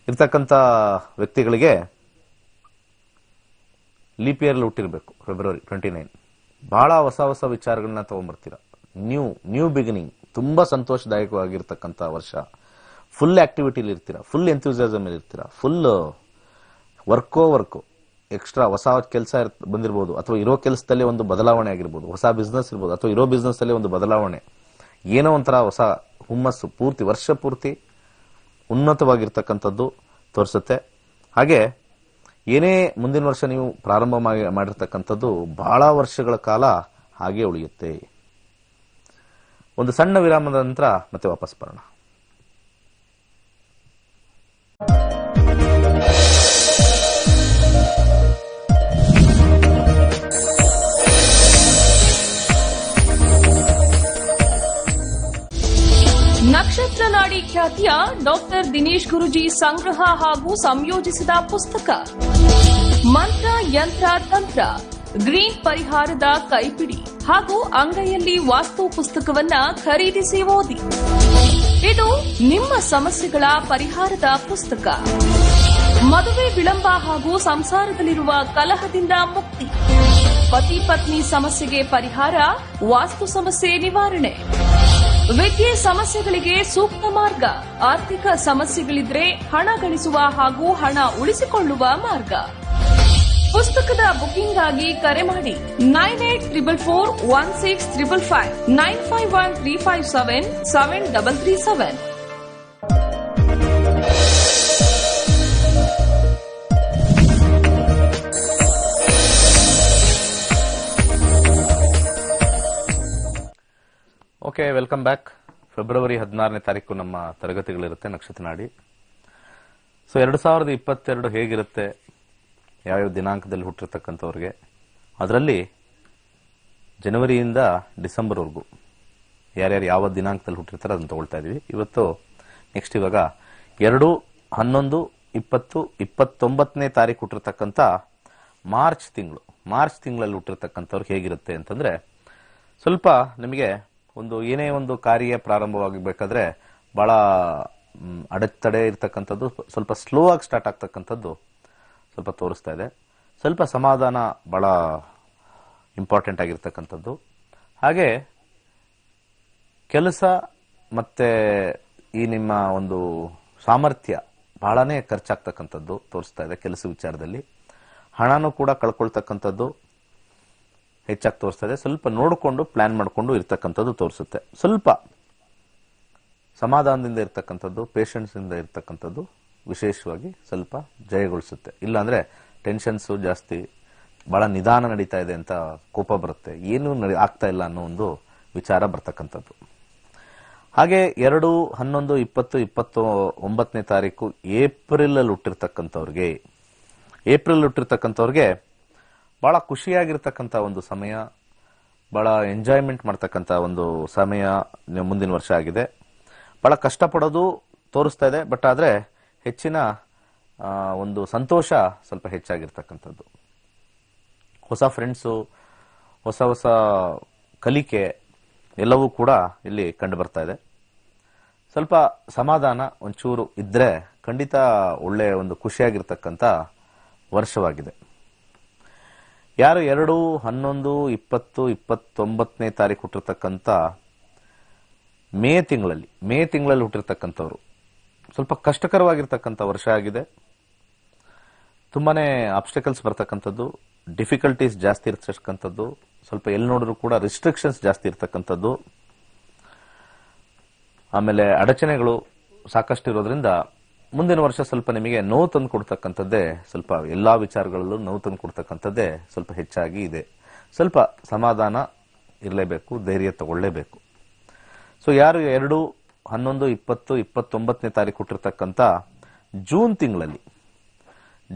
ಇರ್ತಕ್ಕಂಥ ವ್ಯಕ್ತಿಗಳಿಗೆ ಲೀಪ್ ಇಯರ್ ಹುಟ್ಟಿರ್ಬೇಕು. ಫೆಬ್ರವರಿ 29 ಬಹಳ ಹೊಸ ಹೊಸ ವಿಚಾರಗಳನ್ನ ತಗೊಂಡ್ಬರ್ತೀರಾ. ನ್ಯೂ ಬಿಗಿನಿಂಗ್, ತುಂಬಾ ಸಂತೋಷದಾಯಕವಾಗಿರ್ತಕ್ಕಂಥ ವರ್ಷ. ಫುಲ್ ಆಕ್ಟಿವಿಟಿಲಿ ಇರ್ತೀರಾ, ಫುಲ್ ಎಂಥೂಸಿಯಾಸಮ್ ಇರ್ತೀರಾ, ಫುಲ್ ವರ್ಕು ಎಕ್ಸ್ಟ್ರಾ ಹೊಸ ಕೆಲಸ ಬಂದಿರಬಹುದು, ಅಥವಾ ಇರೋ ಕೆಲಸದಲ್ಲಿ ಒಂದು ಬದಲಾವಣೆ ಆಗಿರ್ಬೋದು, ಹೊಸ ಬಿಸ್ನೆಸ್ ಇರ್ಬೋದು, ಅಥವಾ ಇರೋ ಬಿಸ್ನೆಸ್ ಅಲ್ಲಿ ಒಂದು ಬದಲಾವಣೆ, ಏನೋ ಒಂಥರ ಹೊಸ ಹುಮ್ಮಸ್ಸು, ಪೂರ್ತಿ ವರ್ಷ ಪೂರ್ತಿ ಉನ್ನತವಾಗಿರ್ತಕ್ಕಂಥದ್ದು ತೋರಿಸುತ್ತೆ. ಹಾಗೆ ಏನೇ ಮುಂದಿನ ವರ್ಷ ನೀವು ಪ್ರಾರಂಭ ಮಾಡಿರ್ತಕ್ಕಂಥದ್ದು ಬಹಳ ವರ್ಷಗಳ ಕಾಲ ಹಾಗೆ ಉಳಿಯುತ್ತೆ. ಒಂದು ಸಣ್ಣ ವಿರಾಮದ ನಂತರ ಮತ್ತೆ ವಾಪಸ್ ಬರೋಣ.
ನಕ್ಷತ್ರ ನಾಡಿ ಖ್ಯಾತಿಯ ಡಾಕ್ಟರ್ ದಿನೇಶ್ ಗುರುಜಿ ಸಂಗ್ರಹ ಹಾಗೂ ಸಂಯೋಜಿಸಿದ ಪುಸ್ತಕ ಮಂತ್ರ ಯಂತ್ರ ತಂತ್ರ, ಗ್ರೀನ್ ಪರಿಹಾರದ ಕೈಪಿಡಿ ಹಾಗೂ ಅಂಗೈಯಲ್ಲಿ ವಾಸ್ತು ಪುಸ್ತಕವನ್ನ ಖರೀದಿಸಿ ಓದಿ. ಇದು ನಿಮ್ಮ ಸಮಸ್ಯೆಗಳ ಪರಿಹಾರದ ಪುಸ್ತಕ. ಮದುವೆ ವಿಳಂಬ ಹಾಗೂ ಸಂಸಾರದಲ್ಲಿರುವ ಕಲಹದಿಂದ ಮುಕ್ತಿ, ಪತಿ ಪತ್ನಿ ಸಮಸ್ಯೆಗೆ ಪರಿಹಾರ, ವಾಸ್ತು ಸಮಸ್ಯೆ ನಿವಾರಣೆ, ವಿದ್ಯೆ ಸಮಸ್ಯೆಗಳಿಗೆ ಸೂಕ್ತ ಮಾರ್ಗ, ಆರ್ಥಿಕ ಸಮಸ್ಯೆಗಳಿದ್ರೆ ಹಣ ಗಳಿಸುವ ಹಾಗೂ ಹಣ ಉಳಿಸಿಕೊಳ್ಳುವ ಮಾರ್ಗ. ಪುಸ್ತಕದ ಬುಕಿಂಗ್ ಆಗಿ ಕರೆ ಮಾಡಿ 98441655 951357 7337.
Okay, welcome back. ಫೆಬ್ರವರಿ 16ನೇ ತಾರೀಕು ನಮ್ಮ ತರಗತಿಗಳಿರುತ್ತೆ ನಕ್ಷತ್ರ ನಾಡಿ. ಸೊ 2022 ಹೇಗಿರುತ್ತೆ, ಯಾವ್ಯಾವ ದಿನಾಂಕದಲ್ಲಿ ಹುಟ್ಟಿರ್ತಕ್ಕಂಥವ್ರಿಗೆ, ಅದರಲ್ಲಿ ಜನವರಿಯಿಂದ ಡಿಸೆಂಬರ್ವರೆಗೂ ಯಾರ್ಯಾರು ಯಾವ ದಿನಾಂಕದಲ್ಲಿ ಹುಟ್ಟಿರ್ತಾರೆ ಅದನ್ನು ತಗೊಳ್ತಾ ಇದೀವಿ ಇವತ್ತು. ನೆಕ್ಸ್ಟ್ ಇವಾಗ 2, 11, 20, 29ನೇ ತಾರೀಕು ಹುಟ್ಟಿರ್ತಕ್ಕಂಥ ಮಾರ್ಚ್ ತಿಂಗಳಲ್ಲಿ ಹುಟ್ಟಿರ್ತಕ್ಕಂಥವ್ರಿಗೆ ಹೇಗಿರುತ್ತೆ ಅಂತಂದ್ರೆ, ಸ್ವಲ್ಪ ನಿಮಗೆ ಏನೇ ಒಂದು ಕಾರ್ಯ ಪ್ರಾರಂಭವಾಗಬೇಕಾದ್ರೆ ಬಹಳ ಅಡೆತಡೆ ಇರ್ತಕ್ಕಂಥದ್ದು, ಸ್ವಲ್ಪ ಸ್ಲೋ ಆಗಿ ಸ್ಟಾರ್ಟ್ ಆಗ್ತಕ್ಕಂಥದ್ದು ಸ್ವಲ್ಪ ತೋರಿಸ್ತಾ ಇದೆ. ಸ್ವಲ್ಪ ಸಮಾಧಾನ ಬಹಳ ಇಂಪಾರ್ಟೆಂಟ್ ಆಗಿರ್ತಕ್ಕಂಥದ್ದು. ಹಾಗೆ ಕೆಲಸ ಮತ್ತೆ ಈ ನಿಮ್ಮ ಒಂದು ಸಾಮರ್ಥ್ಯ ಬಹಳನೇ ಖರ್ಚಾಗ್ತಕ್ಕಂಥದ್ದು ತೋರಿಸ್ತಾ ಇದೆ. ಕೆಲಸ ವಿಚಾರದಲ್ಲಿ ಹಣನೂ ಕೂಡ ಕಳ್ಕೊಳ್ತಕ್ಕಂಥದ್ದು ಹೆಚ್ಚಾಗಿ ತೋರಿಸ್ತಾ ಇದೆ. ಸ್ವಲ್ಪ ನೋಡಿಕೊಂಡು ಪ್ಲಾನ್ ಮಾಡಿಕೊಂಡು ಇರ್ತಕ್ಕಂಥದ್ದು ತೋರಿಸುತ್ತೆ. ಸ್ವಲ್ಪ ಸಮಾಧಾನದಿಂದ ಇರ್ತಕ್ಕಂಥದ್ದು, ಪೇಷನ್ಸ್ ಇಂದ ಇರ್ತಕ್ಕಂಥದ್ದು ವಿಶೇಷವಾಗಿ ಸ್ವಲ್ಪ ಜಯಗೊಳಿಸುತ್ತೆ. ಇಲ್ಲಾಂದ್ರೆ ಟೆನ್ಷನ್ಸ್ ಜಾಸ್ತಿ, ಬಹಳ ನಿಧಾನ ನಡೀತಾ ಇದೆ ಅಂತ ಕೋಪ ಬರುತ್ತೆ, ಏನು ಆಗ್ತಾ ಇಲ್ಲ ಅನ್ನೋ ಒಂದು ವಿಚಾರ ಬರ್ತಕ್ಕಂಥದ್ದು. ಹಾಗೆ 2, 11, 20, 29ನೇ ತಾರೀಕು ಏಪ್ರಿಲ್ ಅಲ್ಲಿ ಹುಟ್ಟಿರ್ತಕ್ಕಂಥವ್ರಿಗೆ ಬಹಳ ಖುಷಿಯಾಗಿರ್ತಕ್ಕಂಥ ಒಂದು ಸಮಯ, ಬಹಳ ಎಂಜಾಯ್ಮೆಂಟ್ ಮಾಡ್ತಕ್ಕಂಥ ಒಂದು ಸಮಯ ಮುಂದಿನ ವರ್ಷ ಆಗಿದೆ. ಬಹಳ ಕಷ್ಟಪಡೋದು ತೋರಿಸ್ತಾ ಇದೆ, ಬಟ್ ಆದ್ರೆ ಹೆಚ್ಚಿನ ಒಂದು ಸಂತೋಷ ಸ್ವಲ್ಪ ಹೆಚ್ಚಾಗಿರ್ತಕ್ಕಂಥದ್ದು. ಹೊಸ ಫ್ರೆಂಡ್ಸು, ಹೊಸ ಕಲಿಕೆ ಎಲ್ಲವೂ ಕೂಡ ಇಲ್ಲಿ ಕಂಡು ಬರ್ತಾ ಇದೆ. ಸ್ವಲ್ಪ ಸಮಾಧಾನ ಒಂಚೂರು ಇದ್ರೆ ಖಂಡಿತ ಒಳ್ಳೆ ಒಂದು ಖುಷಿಯಾಗಿರ್ತಕ್ಕಂಥ ವರ್ಷವಾಗಿದೆ. ಯಾರು 2, 11, 20, 29ನೇ ತಾರೀಕು ಹುಟ್ಟಿರ್ತಕ್ಕಂಥ ಮೇ ತಿಂಗಳಲ್ಲಿ ಹುಟ್ಟಿರ್ತಕ್ಕಂಥವ್ರು ಸ್ವಲ್ಪ ಕಷ್ಟಕರವಾಗಿರ್ತಕ್ಕಂಥ ವರ್ಷ ಆಗಿದೆ. ತುಂಬಾನೇ ಆಬ್ಸ್ಟಕಲ್ಸ್ ಬರ್ತಕ್ಕಂಥದ್ದು, ಡಿಫಿಕಲ್ಟೀಸ್ ಜಾಸ್ತಿ ಇರ್ತಕ್ಕಂಥದ್ದು, ಸ್ವಲ್ಪ ಎಲ್ಲಿ ನೋಡಿದ್ರು ಕೂಡ ರಿಸ್ಟ್ರಿಕ್ಷನ್ಸ್ ಜಾಸ್ತಿ ಇರ್ತಕ್ಕಂಥದ್ದು, ಆಮೇಲೆ ಅಡಚಣೆಗಳು ಸಾಕಷ್ಟು ಇರೋದ್ರಿಂದ ಮುಂದಿನ ವರ್ಷ ಸ್ವಲ್ಪ ನಿಮಗೆ ನೋವು ತಂದು ಕೊಡ್ತಕ್ಕಂಥದ್ದೇ, ಸ್ವಲ್ಪ ಎಲ್ಲಾ ವಿಚಾರಗಳಲ್ಲೂ ನೋವು ತಂದು ಕೊಡ್ತಕ್ಕಂಥದ್ದೇ ಸ್ವಲ್ಪ ಹೆಚ್ಚಾಗಿ ಇದೆ. ಸ್ವಲ್ಪ ಸಮಾಧಾನ ಇರಲೇಬೇಕು, ಧೈರ್ಯ ತಗೊಳ್ಳೇಬೇಕು. ಸೊ ಯಾರು 2, 11, 20, 29ನೇ ತಾರೀಕು ಹುಟ್ಟಿರ್ತಕ್ಕಂಥ ಜೂನ್ ತಿಂಗಳು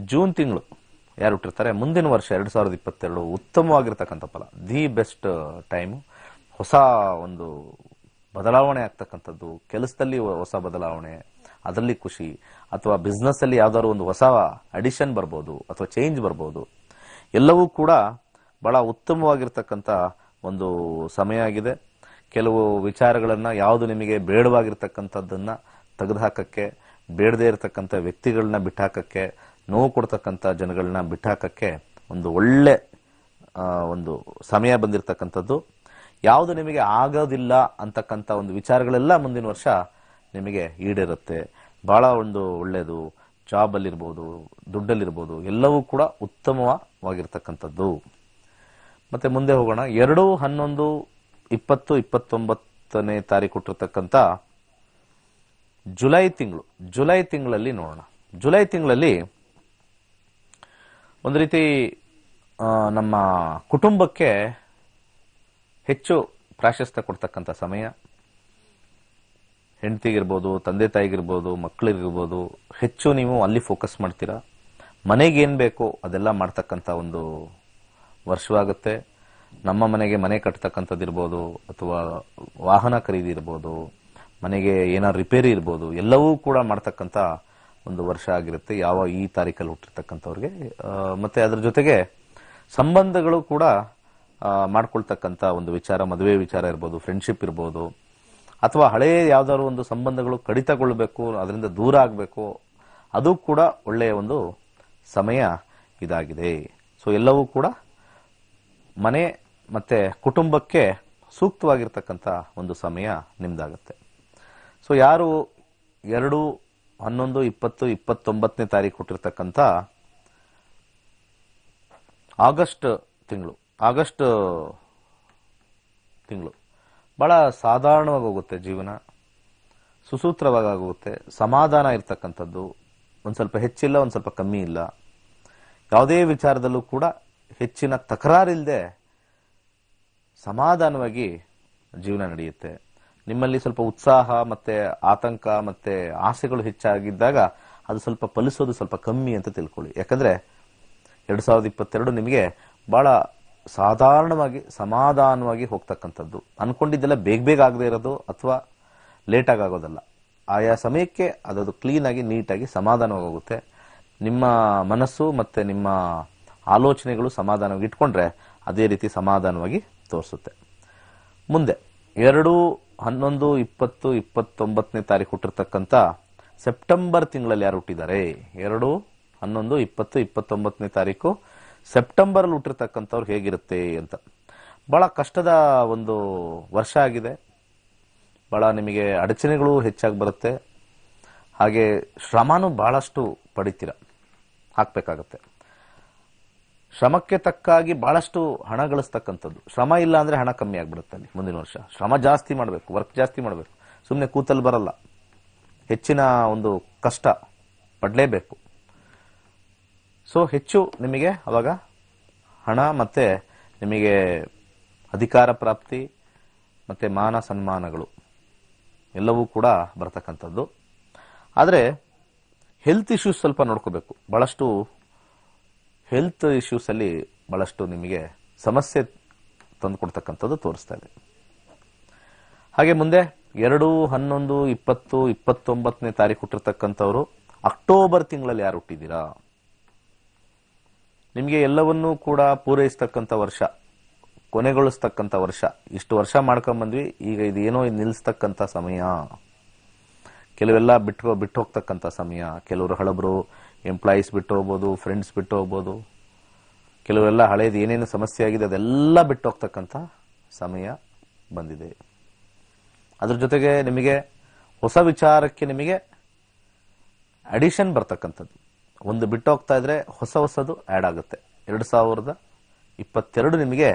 ಯಾರು ಹುಟ್ಟಿರ್ತಾರೆ, ಮುಂದಿನ ವರ್ಷ 2022 ಉತ್ತಮವಾಗಿರ್ತಕ್ಕಂಥ ಫಲ, ದಿ ಬೆಸ್ಟ್ ಟೈಮ್. ಹೊಸ ಒಂದು ಬದಲಾವಣೆ ಆಗ್ತಕ್ಕಂಥದ್ದು, ಕೆಲಸದಲ್ಲಿ ಹೊಸ ಬದಲಾವಣೆ, ಅದರಲ್ಲಿ ಖುಷಿ, ಅಥವಾ ಬಿಸ್ನೆಸ್ ಅಲ್ಲಿ ಯಾವ್ದಾದ್ರು ಒಂದು ಹೊಸ ಅಡಿಷನ್ ಬರ್ಬೋದು ಅಥವಾ ಚೇಂಜ್ ಬರ್ಬೋದು. ಎಲ್ಲವೂ ಕೂಡ ಬಹಳ ಉತ್ತಮವಾಗಿರ್ತಕ್ಕಂಥ ಒಂದು ಸಮಯ ಆಗಿದೆ. ಕೆಲವು ವಿಚಾರಗಳನ್ನ, ಯಾವುದು ನಿಮಗೆ ಬೇಡವಾಗಿರ್ತಕ್ಕಂಥದ್ದನ್ನ ತೆಗೆದುಹಾಕಕ್ಕೆ, ಬೇಡದೇ ಇರತಕ್ಕಂಥ ವ್ಯಕ್ತಿಗಳನ್ನ ಬಿಟ್ಟಾಕಕ್ಕೆ, ನೋವು ಕೊಡ್ತಕ್ಕಂಥ ಜನಗಳನ್ನ ಬಿಟ್ಟಾಕಕ್ಕೆ ಒಂದು ಒಳ್ಳೆ ಒಂದು ಸಮಯ ಬಂದಿರತಕ್ಕಂಥದ್ದು. ಯಾವುದು ನಿಮಗೆ ಆಗೋದಿಲ್ಲ ಅಂತಕ್ಕಂಥ ಒಂದು ವಿಚಾರಗಳೆಲ್ಲ ಮುಂದಿನ ವರ್ಷ ನಿಮಗೆ ಈಡೇರುತ್ತೆ. ಬಹಳ ಒಂದು ಒಳ್ಳೆಯದು. ಜಾಬ್ ಅಲ್ಲಿರ್ಬೋದು, ದುಡ್ಡಲ್ಲಿರ್ಬೋದು, ಎಲ್ಲವೂ ಕೂಡ ಉತ್ತಮವಾಗಿರ್ತಕ್ಕಂಥದ್ದು. ಮತ್ತೆ ಮುಂದೆ ಹೋಗೋಣ. 2, 11, 20, 29ನೇ ತಾರೀಕು ಹುಟ್ಟಿರ್ತಕ್ಕಂಥ ಜುಲೈ ತಿಂಗಳಲ್ಲಿ ನೋಡೋಣ. ಜುಲೈ ತಿಂಗಳಲ್ಲಿ ಒಂದು ರೀತಿ ನಮ್ಮ ಕುಟುಂಬಕ್ಕೆ ಹೆಚ್ಚು ಪ್ರಾಶಸ್ತ್ಯ ಕೊಡ್ತಕ್ಕಂಥ ಸಮಯ. ಹೆಂಡತಿಗಿರ್ಬೋದು, ತಂದೆ ತಾಯಿಗಿರ್ಬೋದು, ಮಕ್ಕಳಿಗಿರ್ಬೋದು, ಹೆಚ್ಚು ನೀವು ಅಲ್ಲಿ ಫೋಕಸ್ ಮಾಡ್ತೀರಾ. ಮನೆಗೆ ಏನ್ ಬೇಕೋ ಅದೆಲ್ಲ ಮಾಡ್ತಕ್ಕಂಥ ಒಂದು ವರ್ಷವಾಗುತ್ತೆ. ನಮ್ಮ ಮನೆಗೆ ಮನೆ ಕಟ್ತಕ್ಕಂಥದ್ದಿರ್ಬೋದು, ಅಥವಾ ವಾಹನ ಖರೀದಿ ಇರ್ಬೋದು, ಮನೆಗೆ ಏನಾದ್ರು ರಿಪೇರಿ ಇರ್ಬೋದು, ಎಲ್ಲವೂ ಕೂಡ ಮಾಡ್ತಕ್ಕಂಥ ಒಂದು ವರ್ಷ ಆಗಿರುತ್ತೆ ಈ ತಾರೀಕಲ್ಲಿ ಹುಟ್ಟಿರ್ತಕ್ಕಂಥವ್ರಿಗೆ. ಮತ್ತೆ ಅದ್ರ ಜೊತೆಗೆ ಸಂಬಂಧಗಳು ಕೂಡ ಮಾಡ್ಕೊಳ್ತಕ್ಕಂಥ ಒಂದು ವಿಚಾರ, ಮದುವೆ ವಿಚಾರ ಇರ್ಬೋದು, ಫ್ರೆಂಡ್ಶಿಪ್ ಇರ್ಬೋದು, ಅಥವಾ ಹಳೇ ಯಾವ್ದಾದ್ರು ಒಂದು ಸಂಬಂಧಗಳು ಕಡಿತಗೊಳ್ಬೇಕು, ಅದರಿಂದ ದೂರ ಆಗಬೇಕು, ಅದು ಕೂಡ ಒಳ್ಳೆಯ ಒಂದು ಸಮಯ ಇದಾಗಿದೆ. ಸೊ ಎಲ್ಲವೂ ಕೂಡ ಮನೆ ಮತ್ತೆ ಕುಟುಂಬಕ್ಕೆ ಸೂಕ್ತವಾಗಿರ್ತಕ್ಕಂಥ ಒಂದು ಸಮಯ ನಿಮ್ದಾಗುತ್ತೆ. ಸೊ ಯಾರು 2, 11, 20, 29ನೇ ತಾರೀಕು ಹುಟ್ಟಿರ್ತಕ್ಕಂಥ ಆಗಸ್ಟ್ ತಿಂಗಳು ಬಹಳ ಸಾಧಾರಣವಾಗಿ ಹೋಗುತ್ತೆ ಜೀವನ, ಸುಸೂತ್ರವಾಗಿ ಆಗುತ್ತೆ, ಸಮಾಧಾನ ಇರ್ತಕ್ಕಂಥದ್ದು. ಒಂದ್ ಸ್ವಲ್ಪ ಹೆಚ್ಚಿಲ್ಲ, ಒಂದ್ ಸ್ವಲ್ಪ ಕಮ್ಮಿ ಇಲ್ಲ. ಯಾವುದೇ ವಿಚಾರದಲ್ಲೂ ಕೂಡ ಹೆಚ್ಚಿನ ತಕರಾರಿಲ್ಲದೆ ಸಮಾಧಾನವಾಗಿ ಜೀವನ ನಡೆಯುತ್ತೆ. ನಿಮ್ಮಲ್ಲಿ ಸ್ವಲ್ಪ ಉತ್ಸಾಹ ಮತ್ತೆ ಆತಂಕ ಮತ್ತೆ ಆಸೆಗಳು ಹೆಚ್ಚಾಗಿದ್ದಾಗ ಅದು ಸ್ವಲ್ಪ ಫಲಿಸೋದು ಸ್ವಲ್ಪ ಕಮ್ಮಿ ಅಂತ ತಿಳ್ಕೊಳ್ಳಿ. ಯಾಕಂದ್ರೆ 2022 ನಿಮಗೆ ಬಹಳ ಸಾಧಾರಣವಾಗಿ ಸಮಾಧಾನವಾಗಿ ಹೋಗ್ತಕ್ಕಂಥದ್ದು. ಅನ್ಕೊಂಡಿದ್ದೆಲ್ಲ ಬೇಗ ಆಗದೆ ಇರೋದು ಅಥವಾ ಲೇಟಾಗಿ ಆಗೋದಲ್ಲ. ಆಯಾ ಸಮಯಕ್ಕೆ ಅದದು ಕ್ಲೀನ್ ಆಗಿ, ನೀಟಾಗಿ, ಸಮಾಧಾನವಾಗಿ ಹೋಗುತ್ತೆ. ನಿಮ್ಮ ಮನಸ್ಸು ಮತ್ತೆ ನಿಮ್ಮ ಆಲೋಚನೆಗಳು ಸಮಾಧಾನವಾಗಿ ಇಟ್ಕೊಂಡ್ರೆ ಅದೇ ರೀತಿ ಸಮಾಧಾನವಾಗಿ ತೋರಿಸುತ್ತೆ. ಮುಂದೆ 2, 11, 20, 29ನೇ ತಾರೀಕು ಹುಟ್ಟಿರ್ತಕ್ಕಂಥ ಸೆಪ್ಟೆಂಬರ್ ತಿಂಗಳಲ್ಲಿ ಯಾರು ಹುಟ್ಟಿದ್ದಾರೆ? 2, 11, 20, 29ನೇ ತಾರೀಕು ಸೆಪ್ಟೆಂಬರ್ ಅಲ್ಲಿ ಹುಟ್ಟಿರ್ತಕ್ಕಂಥವ್ರು ಹೇಗಿರುತ್ತೆ ಅಂತ. ಬಹಳ ಕಷ್ಟದ ಒಂದು ವರ್ಷ ಆಗಿದೆ. ಬಹಳ ನಿಮಗೆ ಅಡಚಣೆಗಳು ಹೆಚ್ಚಾಗಿ ಬರುತ್ತೆ. ಹಾಗೆ ಶ್ರಮನೂ ಬಹಳಷ್ಟು ಹಾಕ್ಬೇಕಾಗತ್ತೆ. ಶ್ರಮಕ್ಕೆ ತಕ್ಕಾಗಿ ಬಹಳಷ್ಟು ಹಣ ಗಳಿಸ್ತಕ್ಕಂಥದ್ದು. ಶ್ರಮ ಇಲ್ಲ ಅಂದ್ರೆ ಹಣ ಕಮ್ಮಿ ಆಗ್ಬಿಡುತ್ತೆ ಅಲ್ಲಿ ಮುಂದಿನ ವರ್ಷ. ಶ್ರಮ ಜಾಸ್ತಿ ಮಾಡಬೇಕು, ವರ್ಕ್ ಜಾಸ್ತಿ ಮಾಡಬೇಕು. ಸುಮ್ಮನೆ ಕೂತಲ್ಲಿ ಬರಲ್ಲ. ಹೆಚ್ಚಿನ ಒಂದು ಕಷ್ಟ ಪಡಲೇಬೇಕು. ಸೊ ಹೆಚ್ಚು ನಿಮಗೆ ಅವಾಗ ಹಣ ಮತ್ತೆ ನಿಮಗೆ ಅಧಿಕಾರ ಪ್ರಾಪ್ತಿ ಮತ್ತೆ ಮಾನ ಸನ್ಮಾನಗಳು ಎಲ್ಲವೂ ಕೂಡ ಬರತಕ್ಕಂಥದ್ದು. ಆದರೆ ಹೆಲ್ತ್ ಇಶ್ಯೂಸ್ ಸ್ವಲ್ಪ ನೋಡ್ಕೋಬೇಕು. ಬಹಳಷ್ಟು ಹೆಲ್ತ್ ಇಶ್ಯೂಸ್ ಅಲ್ಲಿ ಬಹಳಷ್ಟು ನಿಮಗೆ ಸಮಸ್ಯೆ ತಂದುಕೊಡ್ತಕ್ಕಂಥದ್ದು ತೋರಿಸ್ತಾ ಇದೆ. ಹಾಗೆ ಮುಂದೆ 2, 11, 20, 29ನೇ ತಾರೀಕು ಹುಟ್ಟಿರ್ತಕ್ಕಂಥವ್ರು ಅಕ್ಟೋಬರ್ ತಿಂಗಳಲ್ಲಿ ಯಾರು ಹುಟ್ಟಿದ್ದೀರಾ? ನಿಮಗೆ ಎಲ್ಲವನ್ನೂ ಕೂಡ ಪೂರೈಸ್ತಕ್ಕಂಥ ವರ್ಷ, ಕೊನೆಗೊಳಿಸ್ತಕ್ಕಂಥ ವರ್ಷ. ಇಷ್ಟು ವರ್ಷ ಮಾಡ್ಕೊಂಡ್ಬಂದ್ವಿ, ಈಗ ಇದೇನೋ ನಿಲ್ಲಿಸ್ತಕ್ಕಂಥ ಸಮಯ. ಕೆಲವೆಲ್ಲ ಬಿಟ್ಟು ಹೋಗ್ತಕ್ಕಂಥ ಸಮಯ. ಕೆಲವರು ಹಳಬರು ಎಂಪ್ಲಾಯೀಸ್ ಬಿಟ್ಟು ಹೋಗ್ಬೋದು, ಫ್ರೆಂಡ್ಸ್ ಬಿಟ್ಟು ಹೋಗ್ಬೋದು. ಕೆಲವೆಲ್ಲ ಹಳೇದು ಏನೇನು ಸಮಸ್ಯೆ ಆಗಿದೆ ಅದೆಲ್ಲ ಬಿಟ್ಟು ಹೋಗ್ತಕ್ಕಂಥ ಸಮಯ ಬಂದಿದೆ. ಅದ್ರ ಜೊತೆಗೆ ನಿಮಗೆ ಹೊಸ ವಿಚಾರಕ್ಕೆ ನಿಮಗೆ ಅಡಿಷನ್ ಬರ್ತಕ್ಕಂಥದ್ದು. ಒಂದು ಬಿಟ್ಟು ಹೋಗ್ತಾ ಇದ್ರೆ ಹೊಸದು ಆಡ್ ಆಗುತ್ತೆ. 2022 ನಿಮಗೆ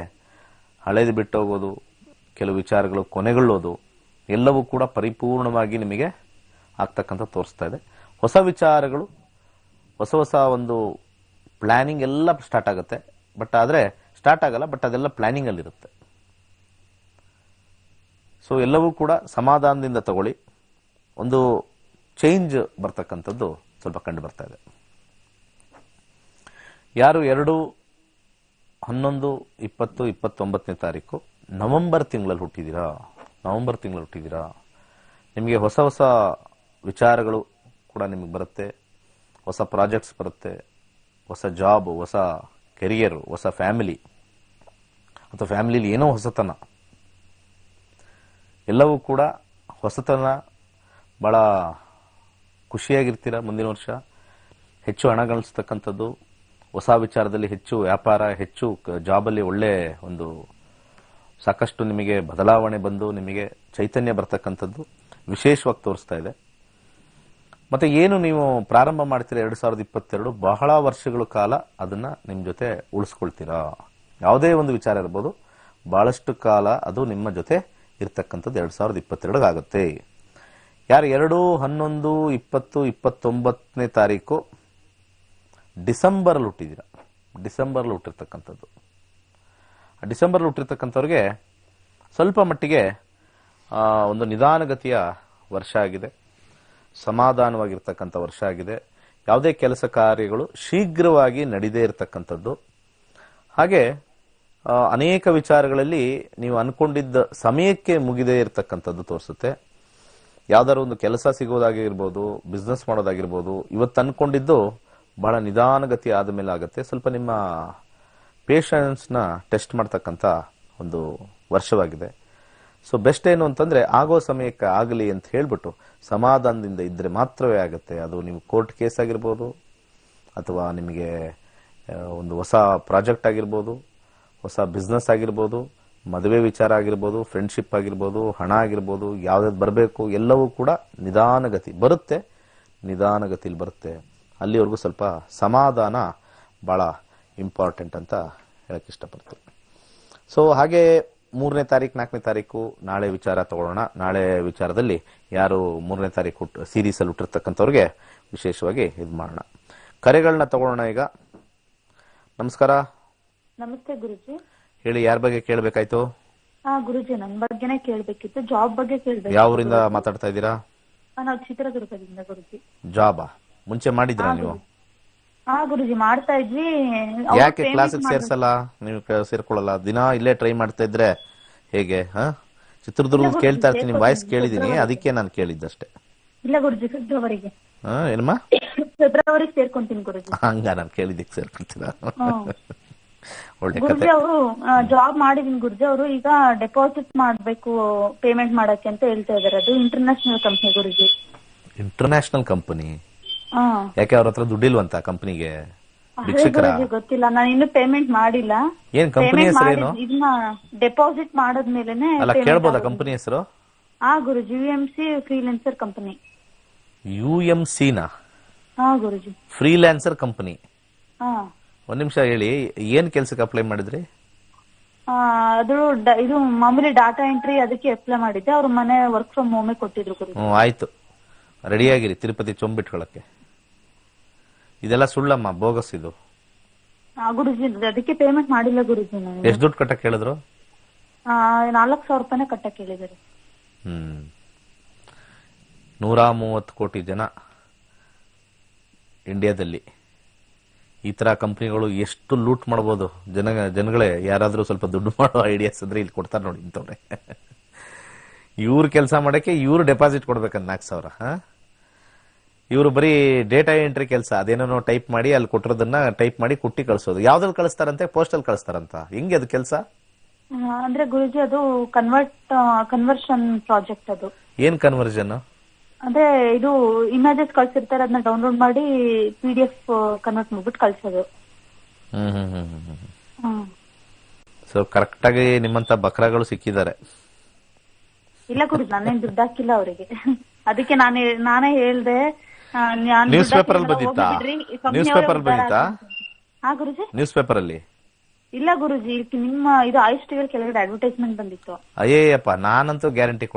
ಹಳೇದು ಬಿಟ್ಟು ಹೋಗೋದು, ಕೆಲವು ವಿಚಾರಗಳು ಕೊನೆಗೊಳ್ಳೋದು ಎಲ್ಲವೂ ಕೂಡ ಪರಿಪೂರ್ಣವಾಗಿ ನಿಮಗೆ ಆಗ್ತಕ್ಕಂಥ ತೋರಿಸ್ತಾ ಇದೆ. ಹೊಸ ವಿಚಾರಗಳು, ಹೊಸ ಒಂದು ಪ್ಲಾನಿಂಗ್ ಎಲ್ಲ ಸ್ಟಾರ್ಟ್ ಆಗುತ್ತೆ. ಬಟ್ ಅದೆಲ್ಲ ಪ್ಲಾನಿಂಗ್ ಅಲ್ಲಿ ಇರುತ್ತೆ. ಸೊ ಎಲ್ಲವೂ ಕೂಡ ಸಮಾಧಾನದಿಂದ ತಗೊಳ್ಳಿ. ಒಂದು ಚೇಂಜ್ ಬರ್ತಕ್ಕಂಥದ್ದು ಸ್ವಲ್ಪ ಕಂಡು ಬರ್ತಾ ಇದೆ. ಯಾರು 2, 11, 20, 29ನೇ ತಾರೀಕು ನವೆಂಬರ್ ತಿಂಗಳಲ್ಲಿ ಹುಟ್ಟಿದ್ದೀರಾ, ನಿಮಗೆ ಹೊಸ ವಿಚಾರಗಳು ಕೂಡ ನಿಮಗೆ ಬರುತ್ತೆ. ಹೊಸ ಪ್ರಾಜೆಕ್ಟ್ಸ್ ಬರುತ್ತೆ, ಹೊಸ ಜಾಬ್, ಹೊಸ ಕೆರಿಯರ್, ಹೊಸ ಫ್ಯಾಮಿಲಿ ಅಥವಾ ಫ್ಯಾಮಿಲಿಲಿ ಏನೋ ಹೊಸತನ. ಎಲ್ಲವೂ ಕೂಡ ಹೊಸತನ, ಬಹಳ ಖುಷಿಯಾಗಿರ್ತೀರ. ಮುಂದಿನ ವರ್ಷ ಹೆಚ್ಚು ಹಣ ಗಳಿಸ್ತಕ್ಕಂಥದ್ದು, ಹೊಸ ವಿಚಾರದಲ್ಲಿ ಹೆಚ್ಚು ವ್ಯಾಪಾರ, ಹೆಚ್ಚು ಜಾಬಲ್ಲಿ ಒಳ್ಳೆ ಒಂದು ಸಾಕಷ್ಟು ನಿಮಗೆ ಬದಲಾವಣೆ ಬಂದು ನಿಮಗೆ ಚೈತನ್ಯ ಬರ್ತಕ್ಕಂಥದ್ದು ವಿಶೇಷವಾಗಿ ತೋರಿಸ್ತಾ ಇದೆ. ಮತ್ತೆ ಏನು ನೀವು ಪ್ರಾರಂಭ ಮಾಡ್ತೀರಾ 2022, ಬಹಳ ವರ್ಷಗಳ ಕಾಲ ಅದನ್ನ ನಿಮ್ ಜೊತೆ ಉಳಿಸ್ಕೊಳ್ತೀರಾ. ಯಾವುದೇ ಒಂದು ವಿಚಾರ ಇರ್ಬೋದು, ಬಹಳಷ್ಟು ಕಾಲ ಅದು ನಿಮ್ಮ ಜೊತೆ ಇರ್ತಕ್ಕಂಥದ್ದು 2022 ಆಗುತ್ತೆ. ಯಾರು 2/11/2029 ತಾರೀಕು ಡಿಸೆಂಬರ್ ಹುಟ್ಟಿದ್ದೀರಾ, ಡಿಸೆಂಬರ್ ಹುಟ್ಟಿರ್ತಕ್ಕಂಥದ್ದು, ಡಿಸೆಂಬರ್ ಹುಟ್ಟಿರ್ತಕ್ಕಂಥವ್ರಿಗೆ ಸ್ವಲ್ಪ ಮಟ್ಟಿಗೆ ಒಂದು ನಿಧಾನಗತಿಯ ವರ್ಷ ಆಗಿದೆ, ಸಮಾಧಾನವಾಗಿರ್ತಕ್ಕಂಥ ವರ್ಷ ಆಗಿದೆ. ಯಾವುದೇ ಕೆಲಸ ಕಾರ್ಯಗಳು ಶೀಘ್ರವಾಗಿ ನಡೆದೇ ಇರತಕ್ಕಂಥದ್ದು. ಹಾಗೆ ಅನೇಕ ವಿಚಾರಗಳಲ್ಲಿ ನೀವು ಅನ್ಕೊಂಡಿದ್ದ ಸಮಯಕ್ಕೆ ಮುಗಿದೇ ಇರತಕ್ಕಂಥದ್ದು ತೋರಿಸುತ್ತೆ. ಯಾವ್ದಾದ್ರು ಒಂದು ಕೆಲಸ ಸಿಗೋದಾಗಿರ್ಬೋದು, ಬಿಸ್ನೆಸ್ ಮಾಡೋದಾಗಿರ್ಬೋದು, ಇವತ್ತು ಅನ್ಕೊಂಡಿದ್ದು ಬಹಳ ನಿಧಾನಗತಿ ಆದ ಮೇಲೆ ಆಗುತ್ತೆ. ಸ್ವಲ್ಪ ನಿಮ್ಮ ಪೇಷನ್ಸ್ನ ಟೆಸ್ಟ್ ಮಾಡ್ತಕ್ಕಂಥ ಒಂದು ವರ್ಷವಾಗಿದೆ. ಸೊ ಬೆಸ್ಟ್ ಏನು ಅಂತಂದ್ರೆ ಆಗೋ ಸಮಯಕ್ಕೆ ಆಗಲಿ ಅಂತ ಹೇಳ್ಬಿಟ್ಟು ಸಮಾಧಾನದಿಂದ ಇದ್ರೆ ಮಾತ್ರವೇ ಆಗುತ್ತೆ. ಅದು ನೀವು ಕೋರ್ಟ್ ಕೇಸ್ ಆಗಿರ್ಬೋದು, ಅಥವಾ ನಿಮಗೆ ಒಂದು ಹೊಸ ಪ್ರಾಜೆಕ್ಟ್ ಆಗಿರ್ಬೋದು, ಹೊಸ ಬಿಸ್ನೆಸ್ ಆಗಿರ್ಬೋದು, ಮದುವೆ ವಿಚಾರ ಆಗಿರ್ಬೋದು, ಫ್ರೆಂಡ್ಶಿಪ್ ಆಗಿರ್ಬೋದು, ಹಣ ಆಗಿರ್ಬೋದು, ಯಾವ್ದಾದ್ರು ಬರಬೇಕು, ಎಲ್ಲವೂ ಕೂಡ ನಿಧಾನಗತಿ ಬರುತ್ತೆ, ನಿಧಾನಗತಿಲಿ ಬರುತ್ತೆ. ಅಲ್ಲಿವರೆಗೂ ಸ್ವಲ್ಪ ಸಮಾಧಾನ ಬಹಳ ಇಂಪಾರ್ಟೆಂಟ್ ಅಂತ ಹೇಳಕ್ ಇಷ್ಟಪಡ್ತೀನಿ. ಸೊ ಹಾಗೆ 3ನೇ ತಾರೀಕು 4ನೇ ತಾರೀಕು ನಾಳೆ ವಿಚಾರ ತಗೊಳ್ಳೋಣ. ನಾಳೆ ವಿಚಾರದಲ್ಲಿ ಯಾರು 3ನೇ ತಾರೀಕು ಸೀರೀಸ್ ಅಲ್ಲಿ ಹುಟ್ಟಿರ್ತಕ್ಕಂಥವ್ರಿಗೆ ವಿಶೇಷವಾಗಿ ಇದು ಮಾಡೋಣ. ಕರೆಗಳನ್ನ ತಗೊಳ್ಳೋಣ ಈಗ. ನಮಸ್ಕಾರ.
ನಮಸ್ತೆ ಗುರುಜಿ.
ಹೇಳಿ, ಯಾರ ಬಗ್ಗೆ ಕೇಳಬೇಕಾಯ್ತು?
ಗುರುಜಿ ನನ್ ಬಗ್ಗೆನೇ ಕೇಳ್ಬೇಕಿತ್ತು, ಜಾಬ್ ಬಗ್ಗೆ ಕೇಳ್ಬೇಕು.
ಯಾವ ಊರಿಂದ ಮಾತಾಡ್ತಾ ಇದ್ದೀರಾ?
ನಾವು ಚಿತ್ರದುರ್ಗದಿಂದ ಗುರುಜಿ.
ಜಾಬಾ ಮುಂಚೆ ಮಾಡಿದ್ರಾ ನೀವು?
ಗುರುಜಿ ಮಾಡ್ತಾ ಇದ್ವಿ.
ಯಾಕೆ ಕ್ಲಾಸಿಗೆ ಸೇರ್ಸಲ್ಲ ನೀವು? ಸೇರ್ಕೊಳ್ಳಲ್ಲ, ದಿನ ಇಲ್ಲೇ ಟ್ರೈ ಮಾಡ್ತಾ ಇದ್ರೆ ಹೇಗೆ? ಚಿತ್ರದುರ್ಗ ಕೇಳ್ತಾ ಇರ್ತೀನಿ, ನಿಮ್ ವಾಯ್ಸ್ ಕೇಳಿದೀನಿ, ಅದಕ್ಕೆ ನಾನು ಕೇಳಿದ್ದಷ್ಟೇ.
ಇಲ್ಲ ಗುರುಜಿ, ಫೆಬ್ರವರಿಗೆ.
ಏನಮ್ಮ?
ಫೆಬ್ರವರಿಗೆ ಸೇರ್ಕೊಂತೀನಿ ಗುರುಜಿ.
ಹಂಗ ನಾನು ಕೇಳಿದ್ದಕ್ಕೆ ಸೇರ್ಕೊಳ್ತೀರಾ? ಒಳ್ಳೆ
ಗುರುಜಿ
ಕತೆ.
ಅವರು ಜಾಬ್ ಮಾಡಿದೀನಿ ಗುರುಜಿ. ಅವರು ಈಗ ಡೆಪಾಸಿಟ್ ಮಾಡ್ಬೇಕು ಪೇಮೆಂಟ್ ಮಾಡಕ್ಕೆ ಅಂತ ಹೇಳ್ತಾ ಇದಾರೆ. ಅದು international company Guruji.
International company? ಯಾಕೆ ಅವ್ರ ಹತ್ರ ದುಡ್ಡಿಲ್ವಂತ ಕಂಪನಿಗೆ? ಭಿಕ್ಷಕರ?
ಗೊತ್ತಿಲ್ಲ, ನಾನು ಇನ್ನು ಪೇಮೆಂಟ್ ಮಾಡಿಲ್ಲ.
ಏನ್ ಕಂಪನಿ ಹೆಸರೇನು?
ಇದನ್ನ ಡೆಪಾಸಿಟ್ ಮಾಡದ್ಮೇಲೆನೆ
ಅಲ್ಲ, ಕೇಳ್ಬೋದಾ ಕಂಪನಿ ಹೆಸರು?
ಗುರುಜಿ UMC ಫ್ರೀಲಾನ್ಸರ್ ಕಂಪನಿ.
UMC ನಾ?
ಗುರುಜಿ
ಫ್ರೀಲಾನ್ಸರ್ ಕಂಪನಿ. ಒಂದ್ ನಿಮಿಷ ಹೇಳಿ, ಏನ್ ಕೆಲ್ಸಕ್ಕೆ ಅಪ್ಲೈ ಮಾಡಿದ್ರಿ?
ಅದು ಇದು ಮಾಮೂಲಿ ಡಾಟಾ ಎಂಟ್ರಿ, ಅದಕ್ಕೆ ಅಪ್ಲೈ ಮಾಡಿದ್ದೆ. ಅವ್ರ ಮನೆ ವರ್ಕ್ ಫ್ರಮ್ ಹೋಮ್ ಕೊಟ್ಟಿದ್ರು ಗುರುಜಿ.
ಆಯ್ತು, ರೆಡಿಯಾಗಿರಿ ತಿರುಪತಿ ಚೊಂಬಿಟ್ಕೊಳಕ್ಕೆ. ಇದೆಲ್ಲ ಸುಳ್ಳಮ್ಮ, ಬೋಗಸ್ ಇದು.
ಗುರುಜಿ ಅದಕ್ಕೆ ಪೇಮೆಂಟ್ ಮಾಡಿಲ್ಲ ಗುರುಜಿ. ನಾನು
ಎಷ್ಟು ದುಡ್ಡು ಕಟ್ಟಕ್ಕೆ ಹೇಳಿದ್ರು?
4,000 ರೂಪಾಯಿನ ಕಟ್ಟಕ್ಕೆ ಹೇಳಿದ್ದಾರೆ.
130 ಕೋಟಿ ಜನ ಇಂಡಿಯಾದಲ್ಲಿ. ಈ ತರ ಕಂಪ್ನಿಗಳು ಎಷ್ಟು ಲೂಟ್ ಮಾಡಬಹುದು ಜನಗಳೇ. ಯಾರಾದ್ರೂ ಸ್ವಲ್ಪ ದುಡ್ಡು ಮಾಡೋ ಐಡಿಯಾಸ್ ಅಂದ್ರೆ ಇಲ್ಲಿ ಕೊಡ್ತಾರೆ ನೋಡಿ ಇಂಥವ್ರೆ. ಇವ್ರು ಕೆಲಸ ಮಾಡಕ್ಕೆ ಇವ್ರು ಡೆಪಾಸಿಟ್ ಕೊಡ್ಬೇಕಂತ 4,000. ಇವರು ಬರೀ ಡೇಟಾ ಎಂಟ್ರಿ ಕೆಲಸ, ಅದೇನೋ ಟೈಪ್ ಮಾಡಿ ಅಲ್ಲಿ ಕೊಟ್ಟಿರೋದನ್ನ ಟೈಪ್ ಮಾಡಿ ಕುಟ್ಟಿ ಕಳಿಸೋದು. ಯಾವ್ದ್ರಲ್ಲಿ ಕಳಿಸ್ತಾರಂತೆ? ಪೋಸ್ಟಲ್ ಕಳಿಸ್ತಾರಂತ. ಹೆಂಗೆ ಅದು ಕೆಲಸ?
ಅಂದ್ರೆ ಗುರುಜಿ ಅದು ಕನ್ವರ್ಷನ್ ಪ್ರಾಜೆಕ್ಟ್. ಅದು
ಏನ್ ಕನ್ವರ್ಷನ್?
ಅದೇ ಇದು ಇಮೇಜಸ್ ಕಳ್ಸಿರ್ತಾರೆ, ಅದನ್ನ ಡೌನ್ಲೋಡ್ ಮಾಡಿ PDF ಕನ್ವರ್ಟ್ ಮಾಡ್ಬಿಟ್ಟು ಕಳ್ಸೋದು.
ಸೊ ಕರೆಕ್ಟ್ ಆಗಿ ನಿಮ್ಮಂತ ಬಕ್ರಾಗಳು ಸಿಕ್ಕಿದ್ದಾರೆ.
ಇಲ್ಲ ಗುರುಜಿ, ನಾನೇನ್ ದುಡ್ಡು ಹಾಕಿಲ್ಲ ಅವರಿಗೆ. ಅದಕ್ಕೆ ನಾನೇ ಹೇಳ್ದೆ.
ನ್ಯೂಸ್ ಪೇಪರ್ ಅಲ್ಲಿ ಬಂದಿತ್ತಾ? ನ್ಯೂಸ್ ಪೇಪರ್ ಬಂದಿತ್ತಾ?
ಗುರುಜಿ
ನ್ಯೂಸ್ ಪೇಪರ್ ಅಲ್ಲಿ
ಇಲ್ಲ ಗುರುಜಿ. ನಿಮ್ಮ ಇದು ಆಯುಷ್ ಟಿವಿಯಲ್ಲಿ ಕೆಳಗಡೆ ಅಡ್ವರ್ಟೈಸ್ಮೆಂಟ್ ಬಂದಿತ್ತು.
ಅಯ್ಯಪ್ಪ, ನಾನಂತೂ ಗ್ಯಾರಂಟಿ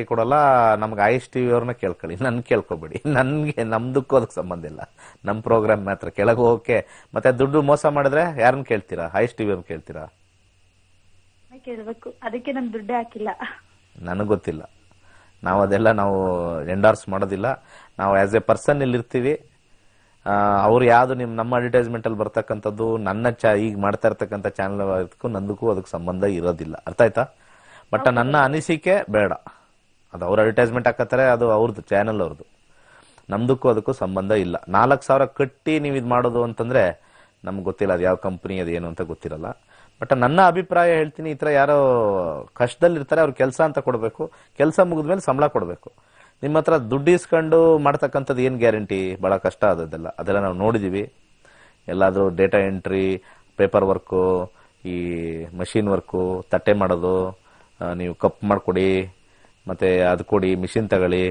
ಕೊಡಲ್ಲ. ನಮ್ಗೆ ಆಯುಷ್ ಟಿವಿ ಅವ್ರನ್ನ ಕೇಳ್ಕೊಳ್ಳಿ, ನನ್ ಕೇಳ್ಕೊಬೇಡಿ. ನನ್ಗೆ ನಮ್ದಕ್ಕೂ ಅದಕ್ಕೆ ಸಂಬಂಧ ಇಲ್ಲ. ನಮ್ ಪ್ರೋಗ್ರಾಮ್ ಮಾತ್ರ ಕೆಳಗೆ ಹೋಗಕ್ಕೆ. ಮತ್ತೆ ದುಡ್ಡು ಮೋಸ ಮಾಡಿದ್ರೆ ಯಾರನ್ನ ಕೇಳ್ತೀರಾ? ಆಯುಷ್ ಟಿವಿ ಅವ್ರನ್ನ ಕೇಳ್ತೀರಾ?
ಕೇಳ್ಬೇಕು. ಅದಕ್ಕೆ ನನ್ ದುಡ್ಡೇ ಹಾಕಿಲ್ಲ.
ನನಗ್ ಗೊತ್ತಿಲ್ಲ. ನಾವು ಎಂಡಾರ್ಸ್ ಮಾಡೋದಿಲ್ಲ. ನಾವು ಆಸ್ ಎ ಪರ್ಸನ್ ಇಲ್ಲಿ ಇರ್ತೀವಿ. ಅವ್ರು ಯಾವ್ದು ನಮ್ಮ ಅಡ್ವರ್ಟೈಸ್ಮೆಂಟ್ ಅಲ್ಲಿ ಬರ್ತಕ್ಕಂಥದ್ದು ನನ್ನ ಈಗ ಮಾಡ್ತಾ ಇರ್ತಕ್ಕಂಥ ಚಾನಲ್ ನಂದಕ್ಕೂ ಅದಕ್ಕೆ ಸಂಬಂಧ ಇರೋದಿಲ್ಲ. ಅರ್ಥ ಆಯ್ತಾ? ಬಟ್ ನನ್ನ ಅನಿಸಿಕೆ ಬೇಡ. ಅದು ಅವ್ರ ಅಡ್ವರ್ಟೈಸ್ಮೆಂಟ್ ಹಾಕತ್ತಾರೆ, ಅದು ಅವ್ರದ್ದು ಚಾನಲ್ ಅವ್ರದ್ದು. ನಮ್ದಕ್ಕೂ ಅದಕ್ಕೂ ಸಂಬಂಧ ಇಲ್ಲ. 4,000 ಕಟ್ಟಿ ನೀವು ಇದು ಮಾಡೋದು ಅಂತಂದ್ರೆ ನಮ್ಗೆ ಗೊತ್ತಿಲ್ಲ ಅದು ಯಾವ ಕಂಪನಿ ಅದೇನು ಅಂತ ಗೊತ್ತಿರಲ್ಲ. ಬಟ್ ನನ್ನ ಅಭಿಪ್ರಾಯ ಹೇಳ್ತೀನಿ, ಈ ತರ ಯಾರೋ ಕಷ್ಟದಲ್ಲಿರ್ತಾರೆ ಅವ್ರ ಕೆಲಸ ಅಂತ ಕೊಡಬೇಕು, ಕೆಲಸ ಮುಗಿದ್ಮೇಲೆ ಸಂಬಳ ಕೊಡಬೇಕು. ನಿಮ್ಮ ಹತ್ರ ದುಡ್ಡು ಇಸ್ಕೊಂಡು ಮಾಡ್ತಕ್ಕಂಥದ್ದು ಏನ್ ಗ್ಯಾರಂಟಿ? ಬಹಳ ಕಷ್ಟ ಆದದ್ದೆಲ್ಲ, ಅದೆಲ್ಲ ನಾವು ನೋಡಿದೀವಿ. ಎಲ್ಲಾದ್ರೂ ಡೇಟಾ ಎಂಟ್ರಿ, ಪೇಪರ್ ವರ್ಕು, ಈ ಮಷಿನ್ ವರ್ಕು, ತಟ್ಟೆ ಮಾಡೋದು, ನೀವು ಕಪ್ ಮಾಡ್ಕೊಡಿ, ಮತ್ತೆ ಅದು ಕೊಡಿ, ಮಿಷಿನ್ ತಗೊಳ್ಳಿ,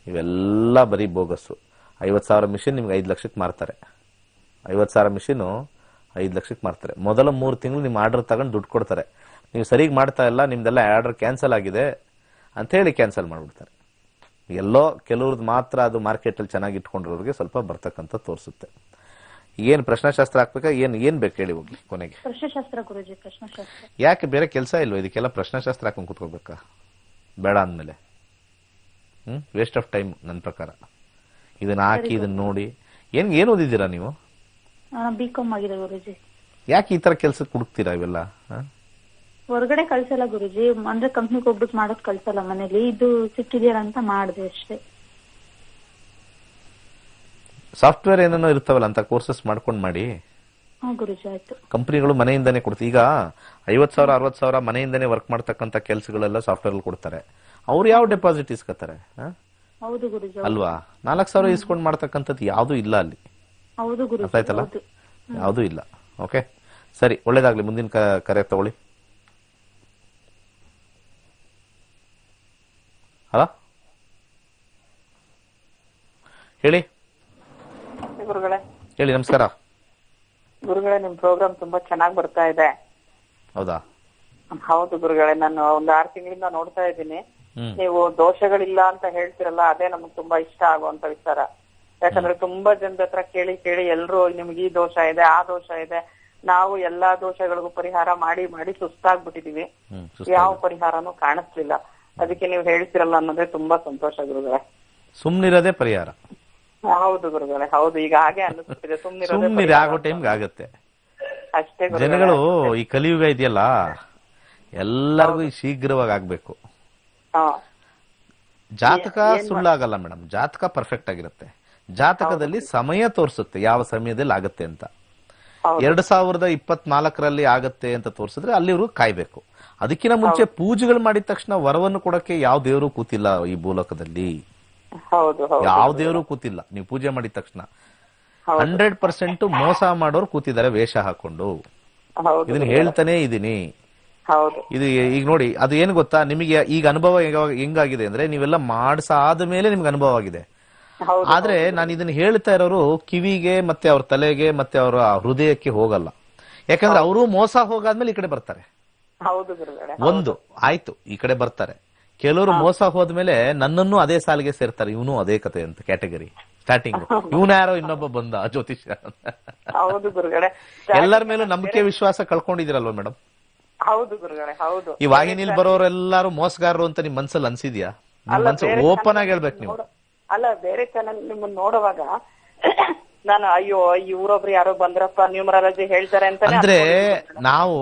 ಇವೆಲ್ಲ ಬರೀ ಬೋಗಸ್ಸು. 50,000 ಮಿಷಿನ್ ನಿಮ್ಗೆ 5 ಲಕ್ಷಕ್ಕೆ ಮಾರ್ತಾರೆ. 50,000 ಮಿಷಿನು 5 ಲಕ್ಷಕ್ಕೆ ಮಾರ್ತಾರೆ. ಮೊದಲ 3 ತಿಂಗಳು ನಿಮ್ಮ ಆರ್ಡರ್ ತಗೊಂಡು ದುಡ್ಡು ಕೊಡ್ತಾರೆ. ನೀವು ಸರಿಯಾಗಿ ಮಾಡ್ತಾ ಇಲ್ಲ, ನಿಮ್ದೆಲ್ಲ ಆರ್ಡರ್ ಕ್ಯಾನ್ಸಲ್ ಆಗಿದೆ ಅಂತ ಹೇಳಿ ಕ್ಯಾನ್ಸಲ್ ಮಾಡ್ಬಿಡ್ತಾರೆ. ಎಲ್ಲೋ ಕೆಲವ್ರದ್ದು ಮಾತ್ರ ಅದು ಮಾರ್ಕೆಟ್ ಅಲ್ಲಿ ಚೆನ್ನಾಗಿ ಇಟ್ಕೊಂಡಿರೋರಿಗೆ ಸ್ವಲ್ಪ ಬರ್ತಕ್ಕಂಥ ತೋರಿಸುತ್ತೆ. ಏನ್ ಪ್ರಶ್ನಾಶಾಸ್ತ್ರ ಹಾಕ್ಬೇಕಾ? ಏನ್ ಬೇಕು ಹೇಳಿ ಹೋಗ್ಲಿ ಕೊನೆಗೆ.
ಪ್ರಶ್ನೆಶಾಸ್ತ್ರ ಗುರುಜಿ, ಪ್ರಶ್ನೆಶಾಸ್ತ್ರ.
ಯಾಕೆ ಬೇರೆ ಕೆಲಸ ಇಲ್ವ? ಇದಕ್ಕೆಲ್ಲ ಪ್ರಶ್ನಾಶಾಸ್ತ್ರ ಹಾಕೊಂಡ್ ಕೂತ್ಕೋಬೇಕಾ? ಬೇಡ ಅಂದ್ಮೇಲೆ ವೇಸ್ಟ್ ಆಫ್ ಟೈಮ್ ನನ್ನ ಪ್ರಕಾರ. ಇದನ್ನ ಹಾಕಿ ಇದನ್ನ ನೋಡಿ. ಏನ್ ಓದಿದ್ದೀರಾ ನೀವು?
ಬಿಕಾಮ್ ಆಗಿದೆ ಗುರುಜಿ.
ಯಾಕೆ ಈ ತರ ಕೆಲ್ಸಕ್ಕೆ ಹುಡುಕ್ತೀರಾ ಇವೆಲ್ಲ?
ಹೊರಗಡೆ ಕಳ್ಸಲ್ಲ ಗುರುಜಿ, ಅಂದ್ರೆ ಕಂಪ್ನಿಗೆ ಹೋಗ್ಬಿಟ್ಟು ಮಾಡೋದ್ ಕಳ್ಸಲ್ಲ, ಮನೇಲಿ ಇದು ಸಿಕ್ಕಿದ್ಯಾರ ಅಂತ ಮಾಡಿದೆ ಅಷ್ಟೇ.
ಸಾಫ್ಟ್ವೇರ್ ಏನೇನೋ ಇರ್ತಾವಲ್ಲ ಅಂತ ಕೋರ್ಸಸ್ ಮಾಡ್ಕೊಂಡ್ ಮಾಡಿ.
ಹಾ ಗುರುಜಿ, ಆಯ್ತು.
ಕಂಪನಿಗಳು ಮನೆಯಿಂದಾನೇ ಕೊಡ್ತೀವಿ. ಈಗ 50,000 60,000 ಮನೆಯಿಂದಾನೇ ವರ್ಕ್ ಮಾಡ್ತಕ್ಕಂಥ ಕೆಲಸಗಳೆಲ್ಲ ಸಾಫ್ಟ್ವೇರ್ ಅಲ್ಲಿ ಕೊಡ್ತಾರೆ. ಅವ್ರು ಯಾವ ಡೆಪಾಸಿಟ್ ಇಸ್ಕೊತಾರೆ?
ಹೌದು ಗುರುಜಿ,
ಅಲ್ವಾ? 4,000 ಇಸ್ಕೊಂಡ್ ಮಾಡ್ತಕ್ಕಂಥದ್ದು ಯಾವ್ದು ಇಲ್ಲ ಅಲ್ಲಿ.
ಹೌದು ಗುರುಜಿ,
ಅರ್ಥ ಆಯ್ತಲ್ಲ? ಯಾವ್ದು ಇಲ್ಲ. ಓಕೆ, ಸರಿ, ಒಳ್ಳೇದಾಗ್ಲಿ. ಮುಂದಿನ ಕರೆ ತಗೊಳ್ಳಿ. ಹಲೋ, ಹೇಳಿ.
ಗುರುಗಳೇ
ಹೇಳಿ, ನಮಸ್ಕಾರ.
ಗುರುಗಳೇ, ನಿಮ್ ಪ್ರೋಗ್ರಾಮ್ ತುಂಬಾ ಚೆನ್ನಾಗಿ ಬರ್ತಾ ಇದೆ.
ಹೌದಾ?
ಹೌದು ಗುರುಗಳೇ, ನಾನು ಒಂದ್ 6 ತಿಂಗಳಿಂದ ನೋಡ್ತಾ ಇದ್ದೀನಿ. ನೀವು ದೋಷಗಳಿಲ್ಲ ಅಂತ ಹೇಳ್ತಿರಲ್ಲ, ಅದೇ ನಮ್ಗೆ ತುಂಬಾ ಇಷ್ಟ ಆಗುವಂತ ವಿಚಾರ. ಯಾಕಂದ್ರೆ ತುಂಬಾ ಜನದ ಹತ್ರ ಕೇಳಿ ಕೇಳಿ ಎಲ್ರು ನಿಮ್ಗೆ ಈ ದೋಷ ಇದೆ, ಆ ದೋಷ ಇದೆ, ನಾವು ಎಲ್ಲಾ ದೋಷಗಳಿಗೂ ಪರಿಹಾರ ಮಾಡಿ ಮಾಡಿ ಸುಸ್ತಾಗ್ಬಿಟ್ಟಿದೀವಿ. ಯಾವ ಪರಿಹಾರನೂ ಕಾಣಿಸ್ಲಿಲ್ಲ. ಅದಕ್ಕೆ ನೀವು ಹೇಳ್ತಿರಲ್ಲ ಅನ್ನೋದೇ ತುಂಬಾ ಸಂತೋಷ ಗುರುಗಳೇ.
ಸುಮ್ನಿರೋದೇ ಪರಿಹಾರ.
ಹೌದು ಗುರುಗಳೇ, ಹೌದು. ಈಗ ಹಾಗೆ ಅನ್ನಿಸ್ತಿದೆ,
ಸುಮ್ನಿರಿ, ಆಗೋ ಟೈಮ್ಗೆ ಆಗತ್ತೆ
ಅಷ್ಟೇ.
ಜನಗಳು ಈ ಕಲಿಯುಗ ಇದೆಯಲ್ಲ, ಎಲ್ಲರಿಗೂ ಶೀಘ್ರವಾಗಿ ಆಗ್ಬೇಕು. ಜಾತಕ ಸುಳ್ಳಾಗಲ್ಲ ಮೇಡಮ್, ಜಾತಕ ಪರ್ಫೆಕ್ಟ್ ಆಗಿರುತ್ತೆ. ಜಾತಕದಲ್ಲಿ ಸಮಯ ತೋರಿಸುತ್ತೆ ಯಾವ ಸಮಯದಲ್ಲಿ ಆಗತ್ತೆ ಅಂತ. 2024ರಲ್ಲಿ ಆಗತ್ತೆ ಅಂತ ತೋರಿಸಿದ್ರೆ ಅಲ್ಲಿವ್ರು ಕಾಯ್ಬೇಕು. ಅದಕ್ಕಿಂತ ಮುಂಚೆ ಪೂಜೆಗಳು ಮಾಡಿದ ತಕ್ಷಣ ವರವನ್ನು ಕೊಡಕ್ಕೆ ಯಾವ ದೇವರು ಕೂತಿಲ್ಲ ಈ ಭೂಲೋಕದಲ್ಲಿ. ಯಾವ ದೇವರು ಕೂತಿಲ್ಲ. ನೀವು ಪೂಜೆ ಮಾಡಿದ ತಕ್ಷಣ 100% ಮೋಸ ಮಾಡೋರು ಕೂತಿದ್ದಾರೆ ವೇಷ ಹಾಕೊಂಡು. ಇದನ್ನ ಹೇಳ್ತಾನೆ ಇದೀನಿ. ಇದು ಈಗ ನೋಡಿ, ಅದು ಏನು ಗೊತ್ತಾ, ನಿಮಗೆ ಈಗ ಅನುಭವ ಹೆಂಗಾಗಿದೆ ಅಂದ್ರೆ, ನೀವೆಲ್ಲ ಮಾಡ್ಸಾದ ಮೇಲೆ ನಿಮ್ಗೆ ಅನುಭವ ಆಗಿದೆ. ಆದ್ರೆ ನಾನು ಇದನ್ನ ಹೇಳ್ತಾ ಇರೋರು ಕಿವಿಗೆ ಮತ್ತೆ ಅವ್ರ ತಲೆಗೆ ಮತ್ತೆ ಅವರ ಹೃದಯಕ್ಕೆ ಹೋಗಲ್ಲ. ಯಾಕಂದ್ರೆ ಅವರು ಮೋಸ ಹೋಗಾದ್ಮೇಲೆ ಈ ಕಡೆ ಬರ್ತಾರೆ. ಒಂದು ಆಯ್ತು, ಈ ಕಡೆ ಬರ್ತಾರೆ. ಕೆಲವರು ಮೋಸ ಹೋದ್ಮೇಲೆ ನನ್ನನ್ನು ಅದೇ ಸಾಲಿಗೆ ಸೇರ್ತಾರೆ, ಇವನು ಅದೇ ಕತೆ ಅಂತ ಕ್ಯಾಟಗರಿ. ಸ್ಟಾರ್ಟಿಂಗ್ ಇವನ ಯಾರೋ ಇನ್ನೊಬ್ಬ ಬಂದ ಜ್ಯೋತಿಷ. ಎಲ್ಲರ ಮೇಲೂ ನಂಬಿಕೆ ವಿಶ್ವಾಸ ಕಳ್ಕೊಂಡಿದಿರಲ್ವಾ ಮೇಡಮ್?
ಹೌದು ಗುರುಗಳೇ, ಹೌದು.
ಈ ವಾಹಿನಿಲಿ ಬರೋರೆಲ್ಲಾರು ಮೋಸಗಾರರು ಅಂತ ನಿಮ್ ಮನ್ಸಲ್ಲಿ ಅನ್ಸಿದ್ಯಾ? ನಿಮ್ ಮನ್ಸು ಓಪನ್ ಆಗಿ ಹೇಳ್ಬೇಕು ನೀವು.
ಅಲ್ಲ, ಬೇರೆ ಚಾನಲ್ ನಿಮ್ಮನ್ನ ನೋಡುವಾಗ ನಾನು ಅಯ್ಯೋ ಇವ್ರೊಬ್ರು ಯಾರೋ ಬಂದ್ರಪ್ಪ ನ್ಯೂಮರಾಲಜಿ ಹೇಳ್ತಾರೆ ಅಂತ.
ಅಂದ್ರೆ ನಾವು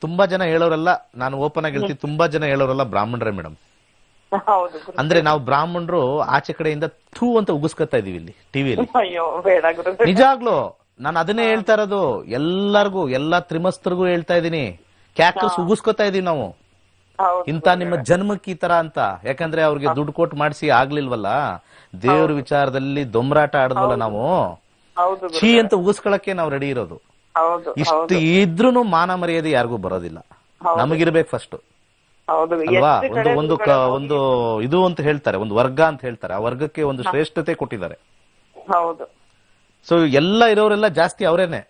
ತುಂಬಾ ಜನ ಹೇಳೋರೆಲ್ಲ, ನಾನು ಓಪನ್ ಆಗಿ ಹೇಳ್ತೀವಿ, ತುಂಬಾ ಜನ ಹೇಳೋರೆಲ್ಲ ಬ್ರಾಹ್ಮಣರೇ ಮೇಡಮ್. ಅಂದ್ರೆ ನಾವು ಬ್ರಾಹ್ಮಣರು ಆಚೆ ಕಡೆಯಿಂದ ಥೂ ಅಂತ ಉಗಿಸ್ಕೊತಾ ಇದೀವಿ ಇಲ್ಲಿ ಟಿವಿಯಲ್ಲಿ. ನಿಜಾಗ್ಲು ನಾನು ಅದನ್ನೇ ಹೇಳ್ತಾ ಇರೋದು. ಎಲ್ಲರಿಗೂ, ಎಲ್ಲಾ ತ್ರಿಮಸ್ತರಿಗೂ ಹೇಳ್ತಾ ಇದೀನಿ, ಕ್ಯಾಕ್ಟಸ್ ಉಗಿಸ್ಕೊತಾ ಇದೀವಿ ನಾವು. ಇಂತ ನಿಮ್ಮ ಜನ್ಮಕ್ಕೆ ಈ ತರ ಅಂತ. ಯಾಕಂದ್ರೆ ಅವ್ರಿಗೆ ದುಡ್ಡು ಕೊಟ್ಟು ಮಾಡಿಸಿ ಆಗ್ಲಿಲ್ವಲ್ಲ, ದೇವ್ರ ವಿಚಾರದಲ್ಲಿ ದೊಂಬರಾಟ ಆಡದ್ವಲ್ಲ ನಾವು, ಛೀ ಅಂತ ಉಗಿಸ್ಕೊಳಕ್ಕೆ ನಾವು ರೆಡಿ ಇರೋದು. ಇಷ್ಟು ಇದ್ರೂನು ಮಾನ ಮರ್ಯಾದೆ ಯಾರಿಗೂ ಬರೋದಿಲ್ಲ. ನಮಗಿರ್ಬೇಕು ಫಸ್ಟ್ ಅಲ್ವಾ? ಒಂದು ಇದು ಅಂತ ಹೇಳ್ತಾರೆ, ಒಂದು ವರ್ಗ ಅಂತ ಹೇಳ್ತಾರೆ. ಆ ವರ್ಗಕ್ಕೆ ಒಂದು ಶ್ರೇಷ್ಠತೆ ಕೊಟ್ಟಿದ್ದಾರೆ. ಸೊ ಎಲ್ಲ ಇರೋರೆಲ್ಲ ಜಾಸ್ತಿ ಅವರೇನೆ.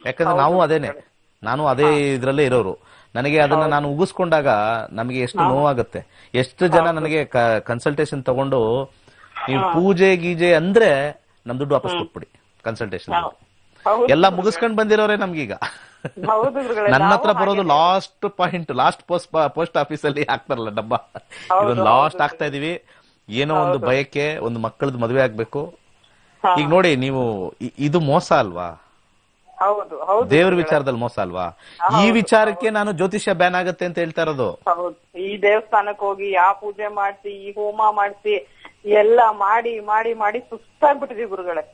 ಯಾಕಂದ್ರೆ ನಾವು ಅದೇನೆ, ನಾನು ಅದೇ ಇದ್ರಲ್ಲೇ ಇರೋರು. ನನಗೆ ಅದನ್ನ ನಾನು ಉಗಿಸ್ಕೊಂಡಾಗ ನಮಗೆ ಎಷ್ಟು ನೋವಾಗುತ್ತೆ. ಎಷ್ಟು ಜನ ನನಗೆ ಕನ್ಸಲ್ಟೇಷನ್ ತಗೊಂಡು, ನೀವು ಪೂಜೆ ಗೀಜೆ ಅಂದ್ರೆ ನಮ್ ದುಡ್ಡು ವಾಪಸ್ ಕೊಟ್ಬಿಡಿ ಕನ್ಸಲ್ಟೇಷನ್. ಎಲ್ಲ ಮುಗಿಸ್ಕೊಂಡ್ ಬಂದಿರೋರೆ ನಮ್ಗೀಗ. ನನ್ನ ಹತ್ರ ಬರೋದು last point, last post office ಅಲ್ಲಿ ಹಾಕ್ತಾರಲ್ಲ ಡಬ್ಬ, ಇದೊಂದು ಲಾಸ್ಟ್ ಆಗ್ತಾ ಇದೀವಿ. ಏನೋ ಒಂದು ಬಯಕೆ, ಒಂದು ಮಕ್ಕಳದ್ ಮದುವೆ ಆಗ್ಬೇಕು. ಈಗ ನೋಡಿ ನೀವು, ಇದು ಮೋಸ ಅಲ್ವಾ? ದೇವ್ರ ವಿಚಾರದಲ್ಲಿ ಮೋಸ ಅಲ್ವಾ? ಈ ವಿಚಾರಕ್ಕೆ ನಾನು ಜ್ಯೋತಿಷ್ಯ ಬ್ಯಾನ್ ಆಗತ್ತೆ ಅಂತ ಹೇಳ್ತಾ ಇರೋದು.
ಈ ದೇವಸ್ಥಾನಕ್ಕೆ ಹೋಗಿ ಆ ಪೂಜೆ ಮಾಡಿಸಿ, ಈ ಹೋಮ ಮಾಡಿಸಿ, ಎಲ್ಲ ಮಾಡಿ ಮಾಡಿ ಮಾಡಿ ಸುಸ್ತಾಗ್ಬಿಟ್ಟಿದೀವಿ ಗುರುಗಳೇ.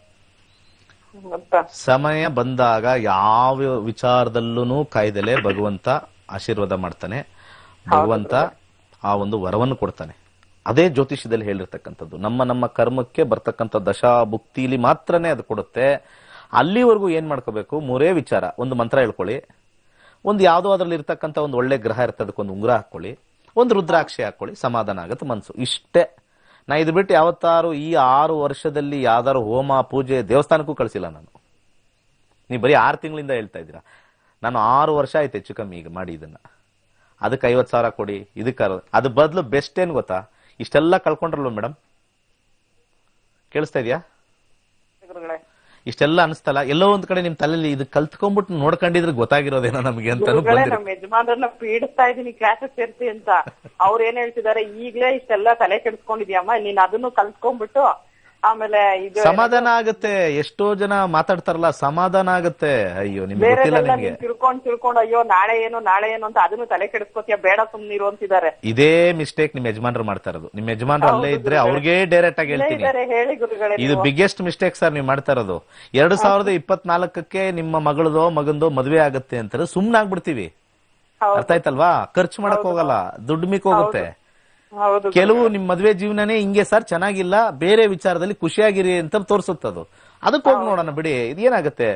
ಗೊತ್ತಾ?
ಸಮಯ ಬಂದಾಗ ಯಾವ ವಿಚಾರದಲ್ಲೂ ಕಾಯ್ದಲೆ ಭಗವಂತ ಆಶೀರ್ವಾದ ಮಾಡ್ತಾನೆ, ಭಗವಂತ ಆ ಒಂದು ವರವನ್ನು ಕೊಡ್ತಾನೆ. ಅದೇ ಜ್ಯೋತಿಷ್ಯದಲ್ಲಿ ಹೇಳಿರ್ತಕ್ಕಂಥದ್ದು. ನಮ್ಮ ನಮ್ಮ ಕರ್ಮಕ್ಕೆ ಬರ್ತಕ್ಕಂಥ ದಶಾ ಭುಕ್ತಿಲಿ ಮಾತ್ರನೇ ಅದು ಕೊಡುತ್ತೆ. ಅಲ್ಲಿವರೆಗೂ ಏನ್ ಮಾಡ್ಕೋಬೇಕು? ಮೂರೇ ವಿಚಾರ. ಒಂದು ಮಂತ್ರ ಹೇಳ್ಕೊಳ್ಳಿ, ಒಂದು ಯಾವ್ದೋ ಅದ್ರಲ್ಲಿ ಇರ್ತಕ್ಕಂಥ ಒಂದು ಒಳ್ಳೆ ಗ್ರಹ ಇರ್ತದೆ, ಅದಕ್ಕೊಂದು ಉಂಗುರ ಹಾಕೊಳ್ಳಿ, ಒಂದು ರುದ್ರಾಕ್ಷಿ ಹಾಕೊಳ್ಳಿ, ಸಮಾಧಾನ ಆಗತ್ತೆ ಮನ್ಸು. ಇಷ್ಟೇ. ನಾ ಇದು ಬಿಟ್ಟು ಯಾವತ್ತಾರು ಈ 6 ವರ್ಷದಲ್ಲಿ ಯಾವ್ದಾರು ಹೋಮ ಪೂಜೆ ದೇವಸ್ಥಾನಕ್ಕೂ ಕಳಿಸಿಲ್ಲ ನಾನು. ನೀವು ಬರೀ 6 ತಿಂಗಳಿಂದ ಹೇಳ್ತಾ ಇದ್ದೀರಾ. ನಾನು 6 ವರ್ಷ ಆಯ್ತು ಹೆಚ್ಚು ಕಮ್ಮಿ ಈಗ ಮಾಡಿ ಇದನ್ನ. ಅದಕ್ಕೆ 50,000 ಕೊಡಿ, ಇದಕ್ಕೆ ಅದು ಬದಲು ಬೆಸ್ಟ್ ಏನ್ ಗೊತ್ತಾ? ಇಷ್ಟೆಲ್ಲ ಕಳ್ಕೊಂಡ್ರಲ್ವ ಮೇಡಮ್, ಕೇಳಿಸ್ತಾ ಇದೆಯಾ? ಇಷ್ಟೆಲ್ಲ ಅನಿಸ್ತಲ್ಲ, ಎಲ್ಲೋ ಒಂದ್ ಕಡೆ ನಿಮ್ ತಲೆಯಲ್ಲಿ ಇದು ಕಲ್ತ್ಕೊಂಡ್ಬಿಟ್ಟು ನೋಡ್ಕೊಂಡಿದ್ರೆ ಗೊತ್ತಾಗಿರೋದೇನೋ ನಮಗೆ ಅಂತ.
ನಮ್ಮ ಯಜಮಾನ್ರನ್ನ ಪೀಡಿಸ್ತಾ ಇದೀನಿ ಕ್ಲಾಸಸ್ ಸೇರ್ತಿ ಅಂತ. ಅವ್ರ ಏನ್ ಹೇಳ್ತಿದಾರೆ, ಈಗ್ಲೇ ಇಷ್ಟೆಲ್ಲ ತಲೆ ಕೆಡಿಸ್ಕೊಂಡಿದ್ಯಮ್ಮ, ನೀನ್ ಅದನ್ನು ಕಲ್ತ್ಕೊಂಡ್ಬಿಟ್ಟು ಆಮೇಲೆ ಇದು
ಸಮಾಧಾನ ಆಗುತ್ತೆ. ಎಷ್ಟೋ ಜನ ಮಾತಾಡ್ತಾರಲ್ಲ, ಸಮಾಧಾನ ಆಗುತ್ತೆ. ಅಯ್ಯೋ ನಿಮ್ಗೆ ಗೊತ್ತಿಲ್ಲ ನಿಮ್ಗೆ.
ತಿಳ್ಕೊಂಡು ಅಯ್ಯೋ ನಾಳೆ ಏನು ಅಂತ ಅದನ್ನು ತಲೆ ಕೆಡಿಸ್ಕೋತಿಯ, ಬೇಡ ಸುಮ್ನಿರು ಅಂತಿದ್ದಾರೆ.
ಇದೇ ಮಿಸ್ಟೇಕ್ ನಿಮ್ ಯಜಮಾನ್ರು ಮಾಡ್ತಾ ಇರೋದು. ನಿಮ್ ಯಜಮಾನ್ರು ಅಲ್ಲೇ ಇದ್ರೆ ಅವ್ರಿಗೆ ಡೈರೆಕ್ಟ್ ಆಗಿ ಹೇಳ್ತೀನಿ,
ಹೇಳಿ ಗುರುಗಳೇ.
ಇದು ಬಿಗ್ಗೆಸ್ಟ್ ಮಿಸ್ಟೇಕ್ ಸರ್ ನೀವು ಮಾಡ್ತಾ ಇರೋದು. 2024ಕ್ಕೆ ನಿಮ್ಮ ಮಗಳದೋ ಮಗಂದೋ ಮದ್ವೆ ಆಗತ್ತೆ ಅಂತಾರೆ, ಸುಮ್ನಾಗ್ಬಿಡ್ತೀವಿ. ಅರ್ಥ ಆಯ್ತಲ್ವಾ? ಖರ್ಚು ಮಾಡಕ್ ಹೋಗಲ್ಲ, ದುಡ್ಡು ಮಿಕ್ ಹೋಗುತ್ತೆ. ಕೆಲವು ನಿಮ್ ಮದ್ವೆ ಜೀವನನೇ ಹಿಂಗೆ ಸರ್, ಚೆನ್ನಾಗಿಲ್ಲ, ಬೇರೆ ವಿಚಾರದಲ್ಲಿ ಖುಷಿಯಾಗಿರಿ ಅಂತ ತೋರ್ಸುತ್ತದು. ಅದಕ್ಕೆ ಹೋಗಿ ನೋಡೋಣ ಬಿಡಿ. ಇದೇನಾಗತ್ತೆ?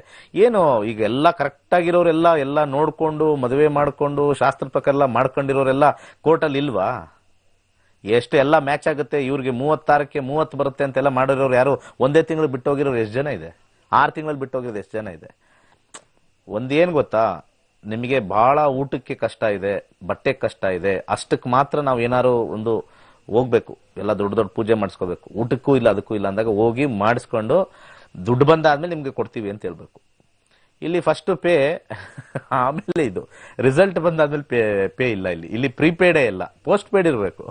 ಏನು ಈಗ ಎಲ್ಲ ಕರೆಕ್ಟ್ ಆಗಿರೋರೆಲ್ಲ ಎಲ್ಲ ನೋಡ್ಕೊಂಡು ಮದುವೆ ಮಾಡ್ಕೊಂಡು ಶಾಸ್ತ್ರ ಪ್ರಕಾರ ಎಲ್ಲ ಮಾಡ್ಕೊಂಡಿರೋರೆಲ್ಲ ಕೋರ್ಟಲ್ಲಿ ಇಲ್ವಾ? ಎಷ್ಟು ಎಲ್ಲ ಮ್ಯಾಚ್ ಆಗುತ್ತೆ. ಇವ್ರಿಗೆ 36ಕ್ಕೆ 30 ಬರುತ್ತೆ ಅಂತೆಲ್ಲ ಮಾಡಿರೋರು ಯಾರು ಒಂದೇ ತಿಂಗಳು ಬಿಟ್ಟು ಹೋಗಿರೋರು ಎಷ್ಟು ಜನ ಇದೆ? 6 ತಿಂಗಳಲ್ಲಿ ಬಿಟ್ಟು ಹೋಗಿರೋದು ಎಷ್ಟು ಜನ ಇದೆ? ಒಂದೇನ್ ಗೊತ್ತಾ, ನಿಮಗೆ ಬಹಳ ಊಟಕ್ಕೆ ಕಷ್ಟ ಇದೆ, ಬಟ್ಟೆ ಕಷ್ಟ ಇದೆ, ಅಷ್ಟಕ್ಕೆ ಮಾತ್ರ ನಾವು ಏನಾರು ಒಂದು ಹೋಗ್ಬೇಕು, ಎಲ್ಲ ದೊಡ್ಡ ದೊಡ್ಡ ಪೂಜೆ ಮಾಡಿಸ್ಕೋಬೇಕು. ಊಟಕ್ಕೂ ಇಲ್ಲ ಅದಕ್ಕೂ ಇಲ್ಲ ಅಂದಾಗ ಹೋಗಿ ಮಾಡಿಸ್ಕೊಂಡು ದುಡ್ಡು ಬಂದಾದ್ಮೇಲೆ ನಿಮ್ಗೆ ಕೊಡ್ತೀವಿ ಅಂತ ಹೇಳ್ಬೇಕು. ಇಲ್ಲಿ ಫಸ್ಟ್ ಪೇ, ಆಮೇಲೆ ಇದು ರಿಸಲ್ಟ್ ಬಂದಾದ್ಮೇಲೆ ಪೇ ಇಲ್ಲ. ಇಲ್ಲಿ ಪ್ರೀಪೇಡೇ ಇಲ್ಲ, ಪೋಸ್ಟ್ ಪೇಡ್ ಇರಬೇಕು.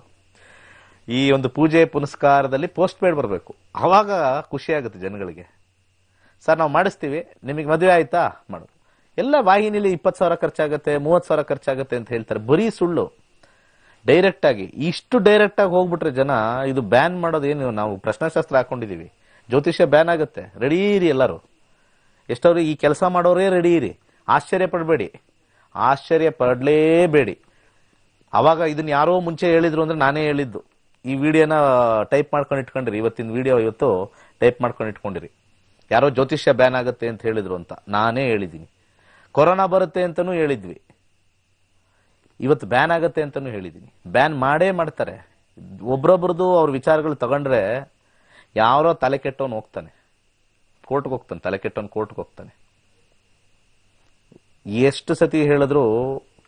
ಈ ಒಂದು ಪೂಜೆ ಪುನಸ್ಕಾರದಲ್ಲಿ ಪೋಸ್ಟ್ ಪೇಡ್ ಬರಬೇಕು. ಅವಾಗ ಖುಷಿ ಆಗುತ್ತೆ ಜನಗಳಿಗೆ. ಸರ್ ನಾವು ಮಾಡಿಸ್ತೀವಿ, ನಿಮಗೆ ಮದುವೆ ಆಯ್ತಾ ಮಾಡೋದು. ಎಲ್ಲ ವಾಹಿನಿಲಿ 20,000 ಖರ್ಚಾಗತ್ತೆ, 30,000 ಖರ್ಚಾಗತ್ತೆ ಅಂತ ಹೇಳ್ತಾರೆ. ಬರೀ ಸುಳ್ಳು. ಡೈರೆಕ್ಟ್ ಆಗಿ, ಇಷ್ಟು ಡೈರೆಕ್ಟ್ ಆಗಿ ಹೋಗ್ಬಿಟ್ರೆ ಜನ, ಇದು ಬ್ಯಾನ್ ಮಾಡೋದೇನು? ನಾವು ಪ್ರಶ್ನಾಶಾಸ್ತ್ರ ಹಾಕೊಂಡಿದೀವಿ, ಜ್ಯೋತಿಷ್ಯ ಬ್ಯಾನ್ ಆಗುತ್ತೆ. ರೆಡಿ ಇರಿ ಎಲ್ಲರೂ. ಎಷ್ಟವ್ರು ಈ ಕೆಲಸ ಮಾಡೋರೇ ರೆಡಿ ಇರಿ. ಆಶ್ಚರ್ಯ ಪಡಬೇಡಿ, ಆಶ್ಚರ್ಯ ಪಡಲೇಬೇಡಿ. ಅವಾಗ ಇದನ್ನ ಯಾರೋ ಮುಂಚೆ ಹೇಳಿದ್ರು ಅಂದ್ರೆ ನಾನೇ ಹೇಳಿದ್ದು. ಈ ವಿಡಿಯೋನ ಟೈಪ್ ಮಾಡ್ಕೊಂಡು ಇಟ್ಕೊಂಡಿರಿ. ಇವತ್ತಿನ ವಿಡಿಯೋ ಇವತ್ತು ಟೈಪ್ ಮಾಡ್ಕೊಂಡು ಇಟ್ಕೊಂಡಿರಿ. ಯಾರೋ ಜ್ಯೋತಿಷ್ಯ ಬ್ಯಾನ್ ಆಗುತ್ತೆ ಅಂತ ಹೇಳಿದ್ರು ಅಂತ ನಾನೇ ಹೇಳಿದ್ದೀನಿ. ಕೊರೋನಾ ಬರುತ್ತೆ ಅಂತಾನೂ ಹೇಳಿದ್ವಿ, ಇವತ್ತು ಬ್ಯಾನ್ ಆಗತ್ತೆ ಅಂತಾನೂ ಹೇಳಿದ್ದೀನಿ. ಬ್ಯಾನ್ ಮಾಡೇ ಮಾಡ್ತಾರೆ. ಒಬ್ರೊಬ್ರದ್ದು ಅವ್ರ ವಿಚಾರಗಳು ತಗೊಂಡ್ರೆ ಯಾರೋ ತಲೆ ಕೆಟ್ಟವನು ಹೋಗ್ತಾನೆ, ಕೋರ್ಟ್ಗೆ ಹೋಗ್ತಾನೆ. ತಲೆ ಕೆಟ್ಟವನು ಕೋರ್ಟ್ಗೆ ಹೋಗ್ತಾನೆ. ಎಷ್ಟು ಸತಿ ಹೇಳಿದ್ರು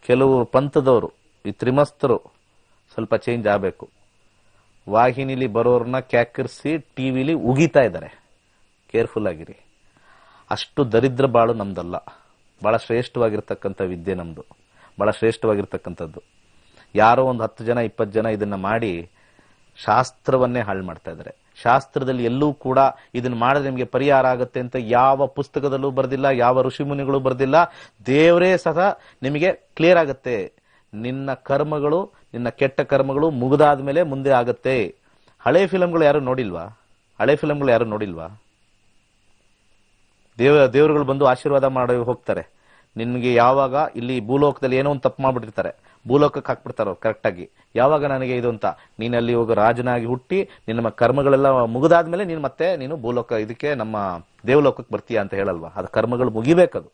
ಕೆಲವು ಪಂಥದವರು, ಈ ತ್ರಿಮಸ್ತರು ಸ್ವಲ್ಪ ಚೇಂಜ್ ಆಗಬೇಕು. ವಾಹಿನಿಲಿ ಬರೋರ್ನ ಕ್ಯಾಕರಿಸಿ ಟಿವಿಲಿ ಉಗಿತಾ ಇದ್ದಾರೆ. ಕೇರ್ಫುಲ್ ಆಗಿರಿ. ಅಷ್ಟು ದರಿದ್ರ ಬಾಳು ನಮ್ದಲ್ಲ. ಬಹಳ ಶ್ರೇಷ್ಠವಾಗಿರ್ತಕ್ಕಂಥ ವಿದ್ಯೆ ನಮ್ದು, ಬಹಳ ಶ್ರೇಷ್ಠವಾಗಿರ್ತಕ್ಕಂಥದ್ದು. ಯಾರೋ ಒಂದು 10 ಜನ 20 ಜನ ಇದನ್ನ ಮಾಡಿ ಶಾಸ್ತ್ರವನ್ನೇ ಹಾಳು ಮಾಡ್ತಾ ಇದ್ದಾರೆ. ಶಾಸ್ತ್ರದಲ್ಲಿ ಎಲ್ಲೂ ಕೂಡ ಇದನ್ನ ಮಾಡಿದ್ರೆ ನಿಮಗೆ ಪರಿಹಾರ ಆಗುತ್ತೆ ಅಂತ ಯಾವ ಪುಸ್ತಕದಲ್ಲೂ ಬರ್ದಿಲ್ಲ, ಯಾವ ಋಷಿಮುನಿಗಳು ಬರ್ದಿಲ್ಲ. ದೇವರೇ ಸಹ ನಿಮಗೆ ಕ್ಲಿಯರ್ ಆಗುತ್ತೆ. ನಿನ್ನ ಕರ್ಮಗಳು, ನಿನ್ನ ಕೆಟ್ಟ ಕರ್ಮಗಳು ಮುಗಿದಾದ್ಮೇಲೆ ಮುಂದೆ ಆಗತ್ತೆ. ಹಳೆ ಫಿಲಂಗಳು ಯಾರು ನೋಡಿಲ್ವಾ? ಹಳೆ ಫಿಲಂಗಳು ಯಾರು ನೋಡಿಲ್ವಾ? ದೇವರುಗಳು ಬಂದು ಆಶೀರ್ವಾದ ಮಾಡಿ ಹೋಗ್ತಾರೆ. ನಿನ್ಗೆ ಯಾವಾಗ ಇಲ್ಲಿ ಭೂಲೋಕದಲ್ಲಿ ಏನೋ ಒಂದು ತಪ್ಪು ಮಾಡ್ಬಿಟ್ಟಿರ್ತಾರೆ, ಭೂಲೋಕಕ್ಕೆ ಹಾಕ್ಬಿಡ್ತಾರ ಕರೆಕ್ಟ್ ಆಗಿ. ಯಾವಾಗ ನನಗೆ ಇದು ಅಂತ, ನೀನಲ್ಲಿ ಹೋಗ ರಾಜನಾಗಿ ಹುಟ್ಟಿ ನಿನ್ನ ಕರ್ಮಗಳೆಲ್ಲ ಮುಗಿದಾದ್ಮೇಲೆ ನೀನು ಭೂಲೋಕ ಇದಕ್ಕೆ ನಮ್ಮ ದೇವಲೋಕಕ್ಕೆ ಬರ್ತೀಯ ಅಂತ ಹೇಳಲ್ವಾ? ಅದು ಕರ್ಮಗಳು ಮುಗಿಬೇಕದು.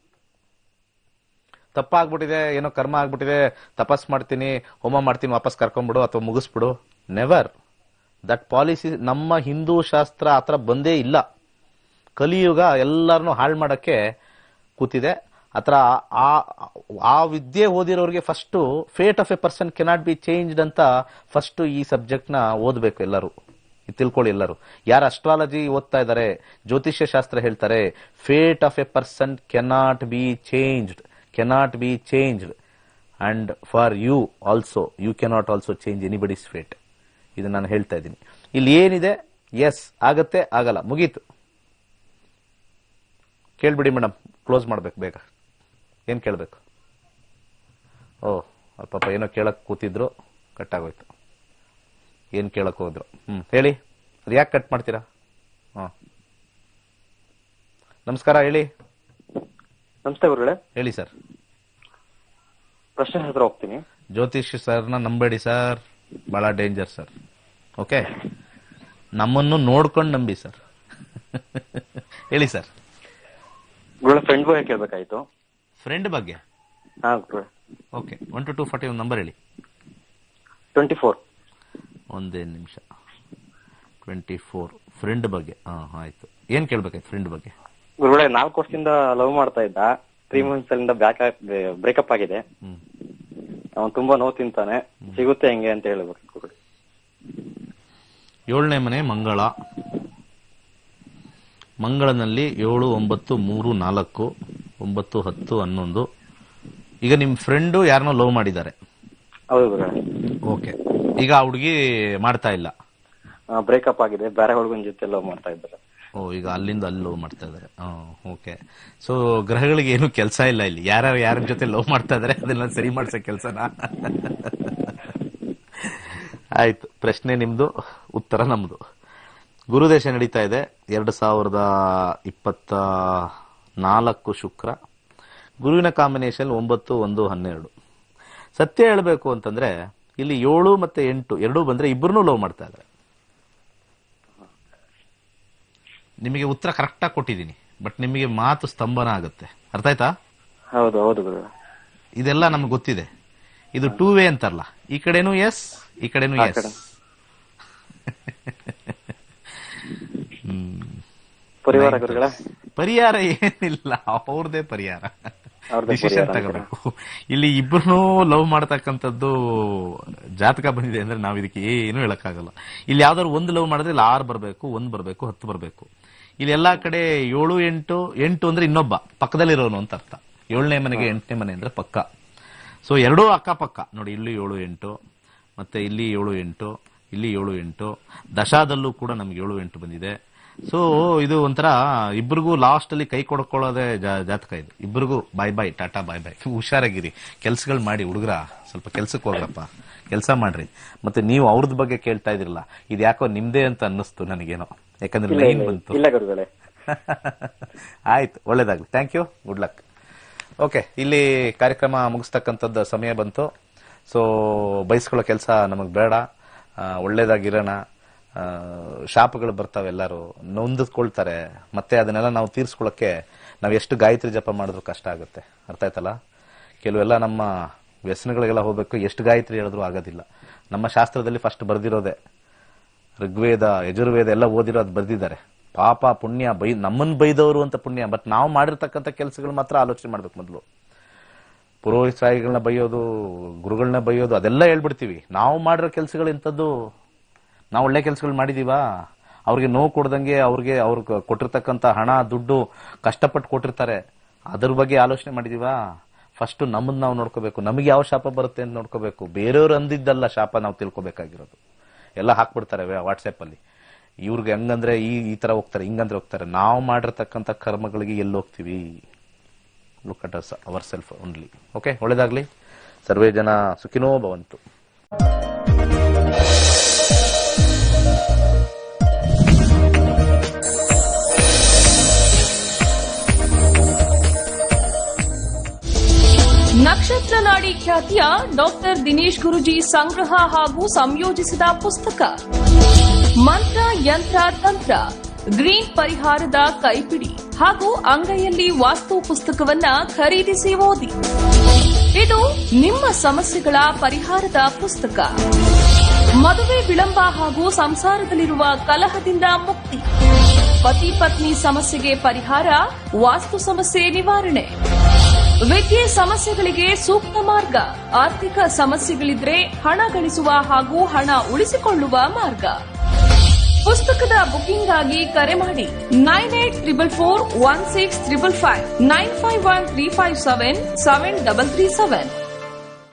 ತಪ್ಪಾಗ್ಬಿಟ್ಟಿದೆ, ಏನೋ ಕರ್ಮ ಆಗ್ಬಿಟ್ಟಿದೆ, ತಪಸ್ ಮಾಡ್ತೀನಿ, ಹೋಮ ಮಾಡ್ತೀನಿ, ವಾಪಸ್ ಕರ್ಕೊಂಡ್ಬಿಡು ಅಥವಾ ಮುಗಿಸ್ಬಿಡು. ನೆವರ್. ದಟ್ ಪಾಲಿಸಿ ನಮ್ಮ ಹಿಂದೂ ಶಾಸ್ತ್ರ ಆತರ ಬಂದೇ ಇಲ್ಲ. ಕಲಿಯುಗ ಎಲ್ಲರನ್ನೂ ಹಾಳು ಮಾಡಕ್ಕೆ ಕೂತಿದೆ. ಆತರ ಆ ವಿದ್ಯೆ ಓದಿರೋರಿಗೆ first fate of a person cannot be changed ಅಂತ ಫಸ್ಟ್ ಈ ಸಬ್ಜೆಕ್ಟ್ ನ ಓದ್ಬೇಕು ಎಲ್ಲರೂ. ತಿಳ್ಕೊಳ್ಳಿ ಎಲ್ಲರೂ. ಯಾರು ಅಸ್ಟ್ರಾಲಜಿ ಓದ್ತಾ ಇದ್ದಾರೆ, ಜ್ಯೋತಿಷ್ಯ ಶಾಸ್ತ್ರ ಹೇಳ್ತಾರೆ, fate of a person cannot be changed, cannot be changed. And for you also, you cannot also change anybody's fate. ಇದು ನಾನು ಹೇಳ್ತಾ ಇದ್ದೀನಿ. ಇಲ್ಲಿ ಏನಿದೆ, ಎಸ್ ಆಗತ್ತೆ, ಆಗಲ್ಲ, ಮುಗೀತು. ಕೇಳ್ಬಿಡಿ ಮೇಡಮ್, ಕ್ಲೋಸ್ ಮಾಡ್ಬೇಕು ಬೇಗ. ಏನ್ ಕೇಳ್ಬೇಕು? ಓ ಪಾಪ ಏನೋ ಕೇಳಕ್ ಕೂತಿದ್ರು, ಕಟ್ ಆಗೋಯ್ತು. ಏನ್ ಕೇಳಕ್ ಹೋದ್ರು? ಹೇಳಿ. ಅದು ಯಾಕೆ ಕಟ್ ಮಾಡ್ತೀರಾ? ನಮಸ್ಕಾರ, ಹೇಳಿ.
ನಮಸ್ತೆ ಗುರುಗಳೇ.
ಹೇಳಿ ಸರ್.
ಪ್ರಶ್ನೆ ಹತ್ರ ಹೋಗ್ತೀನಿ.
ಜ್ಯೋತಿಷ್ ಸರ್ನ ನಂಬೇಡಿ ಸರ್, ಬಹಳ ಡೇಂಜರ್ ಸರ್. ಓಕೆ, ನಮ್ಮನ್ನು ನೋಡ್ಕೊಂಡು ನಂಬಿ ಸರ್. ಹೇಳಿ ಸರ್.
ಗುರುಗಳೇ, ಫ್ರೆಂಡ್ ಬಗ್ಗೆ ಕೇಳ್ಬೇಕಾಯ್ತು.
ಫ್ರೆಂಡ್ ಬಗ್ಗೆ?
ಹಾ ಗುರುಗಳೇ.
ಓಕೆ, 1 to 240 ಒಂದು ನಂಬರ್ ಹೇಳಿ.
24.
ಒಂದೇ ನಿಮಿಷ. 24 ಫ್ರೆಂಡ್ ಬಗ್ಗೆ. ಆಯ್ತು. ಏನ್ ಕೇಳ್ಬೇಕಾಯ್ತು ಫ್ರೆಂಡ್ ಬಗ್ಗೆ?
ಗುರುಗಳೇ, 4 ವರ್ಷದಿಂದ ಲವ್ ಮಾಡ್ತಾ ಇದ್ದ. 3 months ಅಲ್ಲಿಂದ ಬ್ರೇಕಪ್ ಆಗಿದೆ. ಅವನು ತುಂಬಾ ನೋವು ತಿಂತಾನೆ. ಸಿಗುತ್ತೆ ಹೆಂಗೆ ಅಂತ ಹೇಳ್ಬೇಕು ಗುರುಗಳೇ.
7ನೇ ಮನೆ ಮಂಗಳ. ಮಂಗಳನಲ್ಲಿ 7, 9, 3, 4, 9, 10, 11. ಈಗ ನಿಮ್ ಫ್ರೆಂಡು ಯಾರನ್ನೋ ಲವ್ ಮಾಡಿದ್ದಾರೆ?
ಹೌದು ಗುರುಗಳೇ.
ಓಕೆ, ಈಗ ಆ ಹುಡುಗಿ ಮಾಡ್ತಾ ಇಲ್ಲ?
ಬ್ರೇಕಪ್ ಆಗಿದೆ, ಬೇರೆ ಹುಡುಗನ ಜೊತೆ ಲವ್ ಮಾಡ್ತಾ ಇದ್ದಾರೆ.
ಈಗ ಅಲ್ಲಿಂದ ಅಲ್ಲಿ ಲವ್ ಮಾಡ್ತಾ ಇದಾರೆ. ಓಕೆ, ಸೊ ಗ್ರಹಗಳಿಗೆ ಏನು ಕೆಲಸ ಇಲ್ಲ ಇಲ್ಲಿ. ಯಾರ ಜೊತೆ ಲವ್ ಮಾಡ್ತಾ ಇದಾರೆ ಅದನ್ನ ಸರಿ ಮಾಡ್ಸೋ ಕೆಲಸನ. ಆಯ್ತು, ಪ್ರಶ್ನೆ ನಿಮ್ದು, ಉತ್ತರ ನಮ್ದು. ಗುರುದೇಶ ನಡೀತಾ ಇದೆ 2024 ಶುಕ್ರ. ಗುರುವಿನ ಕಾಂಬಿನೇಷನ್ 9, 1, 12. ಸತ್ಯ ಹೇಳಬೇಕು ಅಂತಂದ್ರೆ ಇಲ್ಲಿ 7 ಮತ್ತೆ 8 ಎರಡೂ ಬಂದ್ರೆ ಇಬ್ಬರನ್ನೂ ಲವ್ ಮಾಡ್ತಾ ಇದ್ದಾರೆ. ನಿಮಗೆ ಉತ್ತರ ಕರೆಕ್ಟಾಗಿ ಕೊಟ್ಟಿದ್ದೀನಿ, ಬಟ್ ನಿಮಗೆ ಮಾತು ಸ್ತಂಭನ ಆಗುತ್ತೆ. ಅರ್ಥ ಆಯ್ತಾ?
ಹೌದು ಹೌದು ಗುರು.
ಇದೆಲ್ಲ ನಮ್ಗೆ ಗೊತ್ತಿದೆ. ಇದು 2 ವೇ ಅಂತಾರಲ್ಲ, ಈ ಕಡೆನೂ ಎಸ್, ಈ ಕಡೆನೂ ಎಸ್.
ಪರಿವಾರ ಗುರುಗಳ
ಪರಿಹಾರ ಏನಿಲ್ಲ, ಅವ್ರದೇ ಪರಿಹಾರ. ಡಿಸಿಷನ್ ತಗೋಬೇಕು. ಇಲ್ಲಿ ಇಬ್ಬರನ್ನೂ ಲವ್ ಮಾಡ್ತಕ್ಕಂಥದ್ದು ಜಾತಕ ಬಂದಿದೆ ಅಂದ್ರೆ ನಾವ್ ಇದಕ್ಕೆ ಏನು ಹೇಳಕ್ಕಾಗಲ್ಲ. ಇಲ್ಲಿ ಯಾವ್ದಾದ್ರು ಒಂದು ಲವ್ ಮಾಡಿದ್ರೆ ಇಲ್ಲಿ 6 ಬರಬೇಕು, 1 ಬರಬೇಕು, 10 ಬರಬೇಕು. ಇಲ್ಲಿ ಎಲ್ಲಾ ಕಡೆ 7, 8 ಅಂದ್ರೆ ಇನ್ನೊಬ್ಬ ಪಕ್ಕದಲ್ಲಿರೋನು ಅಂತ ಅರ್ಥ. 7ನೇ ಮನೆಗೆ 8ನೇ ಮನೆ ಅಂದ್ರೆ ಪಕ್ಕ. ಸೊ ಎರಡೂ ಅಕ್ಕಪಕ್ಕ ನೋಡಿ. ಇಲ್ಲಿ 7, 8 ಮತ್ತೆ ಇಲ್ಲಿ 7, 8 ಇಲ್ಲಿ 7, 8. ದಶಾದಲ್ಲೂ ಕೂಡ ನಮ್ಗೆ 7, 8 ಬಂದಿದೆ. ಸೊ ಇದು ಒಂಥರ ಇಬ್ಬರಿಗೂ ಲಾಸ್ಟ್ ಅಲ್ಲಿ ಕೈ ಕೊಡ್ಕೊಳ್ಳೋದೇ ಜಾತಕ ಇದು. ಇಬ್ಬರಿಗೂ ಬಾಯ್ ಬಾಯ್, ಟಾಟಾ ಬಾಯ್ ಬಾಯ್. ಹುಷಾರಾಗಿರಿ, ಕೆಲ್ಸಗಳು ಮಾಡಿ. ಹುಡುಗರ ಸ್ವಲ್ಪ ಕೆಲ್ಸಕ್ಕೆ ಹೋಗ್ರಪ್ಪ, ಕೆಲಸ ಮಾಡ್ರಿ. ಮತ್ತೆ ನೀವು ಅವ್ರದ್ ಬಗ್ಗೆ ಕೇಳ್ತಾ ಇದ್ರಲ್ಲ, ಇದು ಯಾಕೋ ನಿಮ್ದೇ ಅಂತ ಅನ್ನಿಸ್ತು ನನಗೇನೋ, ಯಾಕಂದ್ರೆ ಲೈನ್ ಬಂತು. ಆಯ್ತು, ಒಳ್ಳೇದಾಗ್ಲಿ. Thank you, good luck. Okay, ಇಲ್ಲಿ ಕಾರ್ಯಕ್ರಮ ಮುಗಿಸ್ತಕ್ಕಂಥದ್ದು ಸಮಯ ಬಂತು. ಸೊ ಬಯಸ್ಕೊಳ್ಳೋ ಕೆಲಸ ನಮಗ್ ಬೇಡ, ಒಳ್ಳೇದಾಗಿರೋಣ. ಶಾಪಗಳು ಬರ್ತಾವೆ, ಎಲ್ಲರೂ ನೊಂದಿಸ್ಕೊಳ್ತಾರೆ. ಮತ್ತೆ ಅದನ್ನೆಲ್ಲ ನಾವು ತೀರ್ಸ್ಕೊಳಕ್ಕೆ ನಾವು ಎಷ್ಟು ಗಾಯತ್ರಿ ಜಪ ಮಾಡಿದ್ರು ಕಷ್ಟ ಆಗುತ್ತೆ. ಅರ್ಥ ಆಯ್ತಲ್ಲ? ಕೆಲವೆಲ್ಲ ನಮ್ಮ ವ್ಯಸನಗಳಿಗೆಲ್ಲ ಹೋಗ್ಬೇಕು, ಎಷ್ಟು ಗಾಯತ್ರಿ ಹೇಳಿದ್ರು ಆಗೋದಿಲ್ಲ. ನಮ್ಮ ಶಾಸ್ತ್ರದಲ್ಲಿ ಫಸ್ಟ್ ಬರ್ದಿರೋದೆ, ಋಗ್ವೇದ, ಯಜುರ್ವೇದ ಎಲ್ಲ ಓದಿರೋ ಅದು ಬರ್ದಿದ್ದಾರೆ. ಪಾಪ ಪುಣ್ಯ ನಮ್ಮನ್ ಬೈದವರು ಅಂತ ಪುಣ್ಯ. ಬಟ್ ನಾವು ಮಾಡಿರ್ತಕ್ಕಂಥ ಕೆಲಸಗಳು ಮಾತ್ರ ಆಲೋಚನೆ ಮಾಡ್ಬೇಕು. ಮೊದಲು ಪುರೋಹಿತರಾಯಿಗಳನ್ನ ಬೈಯೋದು, ಗುರುಗಳನ್ನ ಬೈಯೋದು ಅದೆಲ್ಲ ಹೇಳ್ಬಿಡ್ತೀವಿ. ನಾವು ಮಾಡಿರೋ ಕೆಲಸಗಳು ಇಂಥದ್ದು. ನಾವು ಒಳ್ಳೆ ಕೆಲಸಗಳು ಮಾಡಿದೀವಾ? ಅವ್ರಿಗೆ ನೋವು ಕೊಡ್ದಂಗೆ ಅವ್ರಿಗೆ ಕೊಟ್ಟಿರ್ತಕ್ಕಂಥ ಹಣ, ದುಡ್ಡು ಕಷ್ಟಪಟ್ಟು ಕೊಟ್ಟಿರ್ತಾರೆ, ಅದ್ರ ಬಗ್ಗೆ ಆಲೋಚನೆ ಮಾಡಿದೀವಾ? ಫಸ್ಟ್ ನಮ್ಮನ್ನ ನಾವು ನೋಡ್ಕೋಬೇಕು. ನಮಗೆ ಯಾವ ಶಾಪ ಬರುತ್ತೆ ಅಂತ ನೋಡ್ಕೋಬೇಕು. ಬೇರೆಯವ್ರು ಅಂದಿದ್ದಲ್ಲ ಶಾಪ ನಾವು ತಿಳ್ಕೊಬೇಕಾಗಿರೋದು. ಎಲ್ಲ ಹಾಕ್ಬಿಡ್ತಾರೆ ವಾಟ್ಸ್ಆಪ್ ಅಲ್ಲಿ, ಇವ್ರಿಗೆ ಹಂಗಂದ್ರೆ ಈ ತರ ಹೋಗ್ತಾರೆ, ಹಿಂಗಂದ್ರೆ ಹೋಗ್ತಾರೆ. ನಾವು ಮಾಡಿರ್ತಕ್ಕಂಥ ಕರ್ಮಗಳಿಗೆ ಎಲ್ಲಿ ಹೋಗ್ತೀವಿ? Look at us our self only. Okay, ಒಳ್ಳೇದಾಗ್ಲಿ. ಸರ್ವೇ ಜನ ಸುಖಿನೋ ಭವಂತು.
ನಕ್ಷತ್ರ ನಾಡಿ ಖ್ಯಾತಿಯ ಡಾಕ್ಟರ್ ದಿನೇಶ್ ಗುರುಜಿ ಸಂಗ್ರಹ ಹಾಗೂ ಸಂಯೋಜಿಸಿದ ಪುಸ್ತಕ ಮಂತ್ರ, ಯಂತ್ರ, ತಂತ್ರ, ಗ್ರೀನ್ ಪರಿಹಾರದ ಕೈಪಿಡಿ ಹಾಗೂ ಅಂಗೈಯಲ್ಲಿ ವಾಸ್ತು ಪುಸ್ತಕವನ್ನ ಖರೀದಿಸಿ ಓದಿ. ಇದು ನಿಮ್ಮ ಸಮಸ್ಯೆಗಳ ಪರಿಹಾರದ ಪುಸ್ತಕ. ಮದುವೆ ವಿಳಂಬ ಹಾಗೂ ಸಂಸಾರದಲ್ಲಿರುವ ಕಲಹದಿಂದ ಮುಕ್ತಿ, ಪತಿ ಪತ್ನಿ ಸಮಸ್ಯೆಗೆ ಪರಿಹಾರ, ವಾಸ್ತು ಸಮಸ್ಯೆ ನಿವಾರಣೆ, ವಿದ್ಯೆ ಸಮಸ್ಯೆಗಳಿಗೆ ಸೂಕ್ತ ಮಾರ್ಗ, ಆರ್ಥಿಕ ಸಮಸ್ಯೆಗಳಿದ್ರೆ ಹಣ ಗಳಿಸುವ ಹಾಗೂ ಹಣ ಉಳಿಸಿಕೊಳ್ಳುವ ಮಾರ್ಗ. ಪುಸ್ತಕದ ಬುಕಿಂಗ್ ಆಗಿ ಕರೆ ಮಾಡಿ 98441655, 9513577337.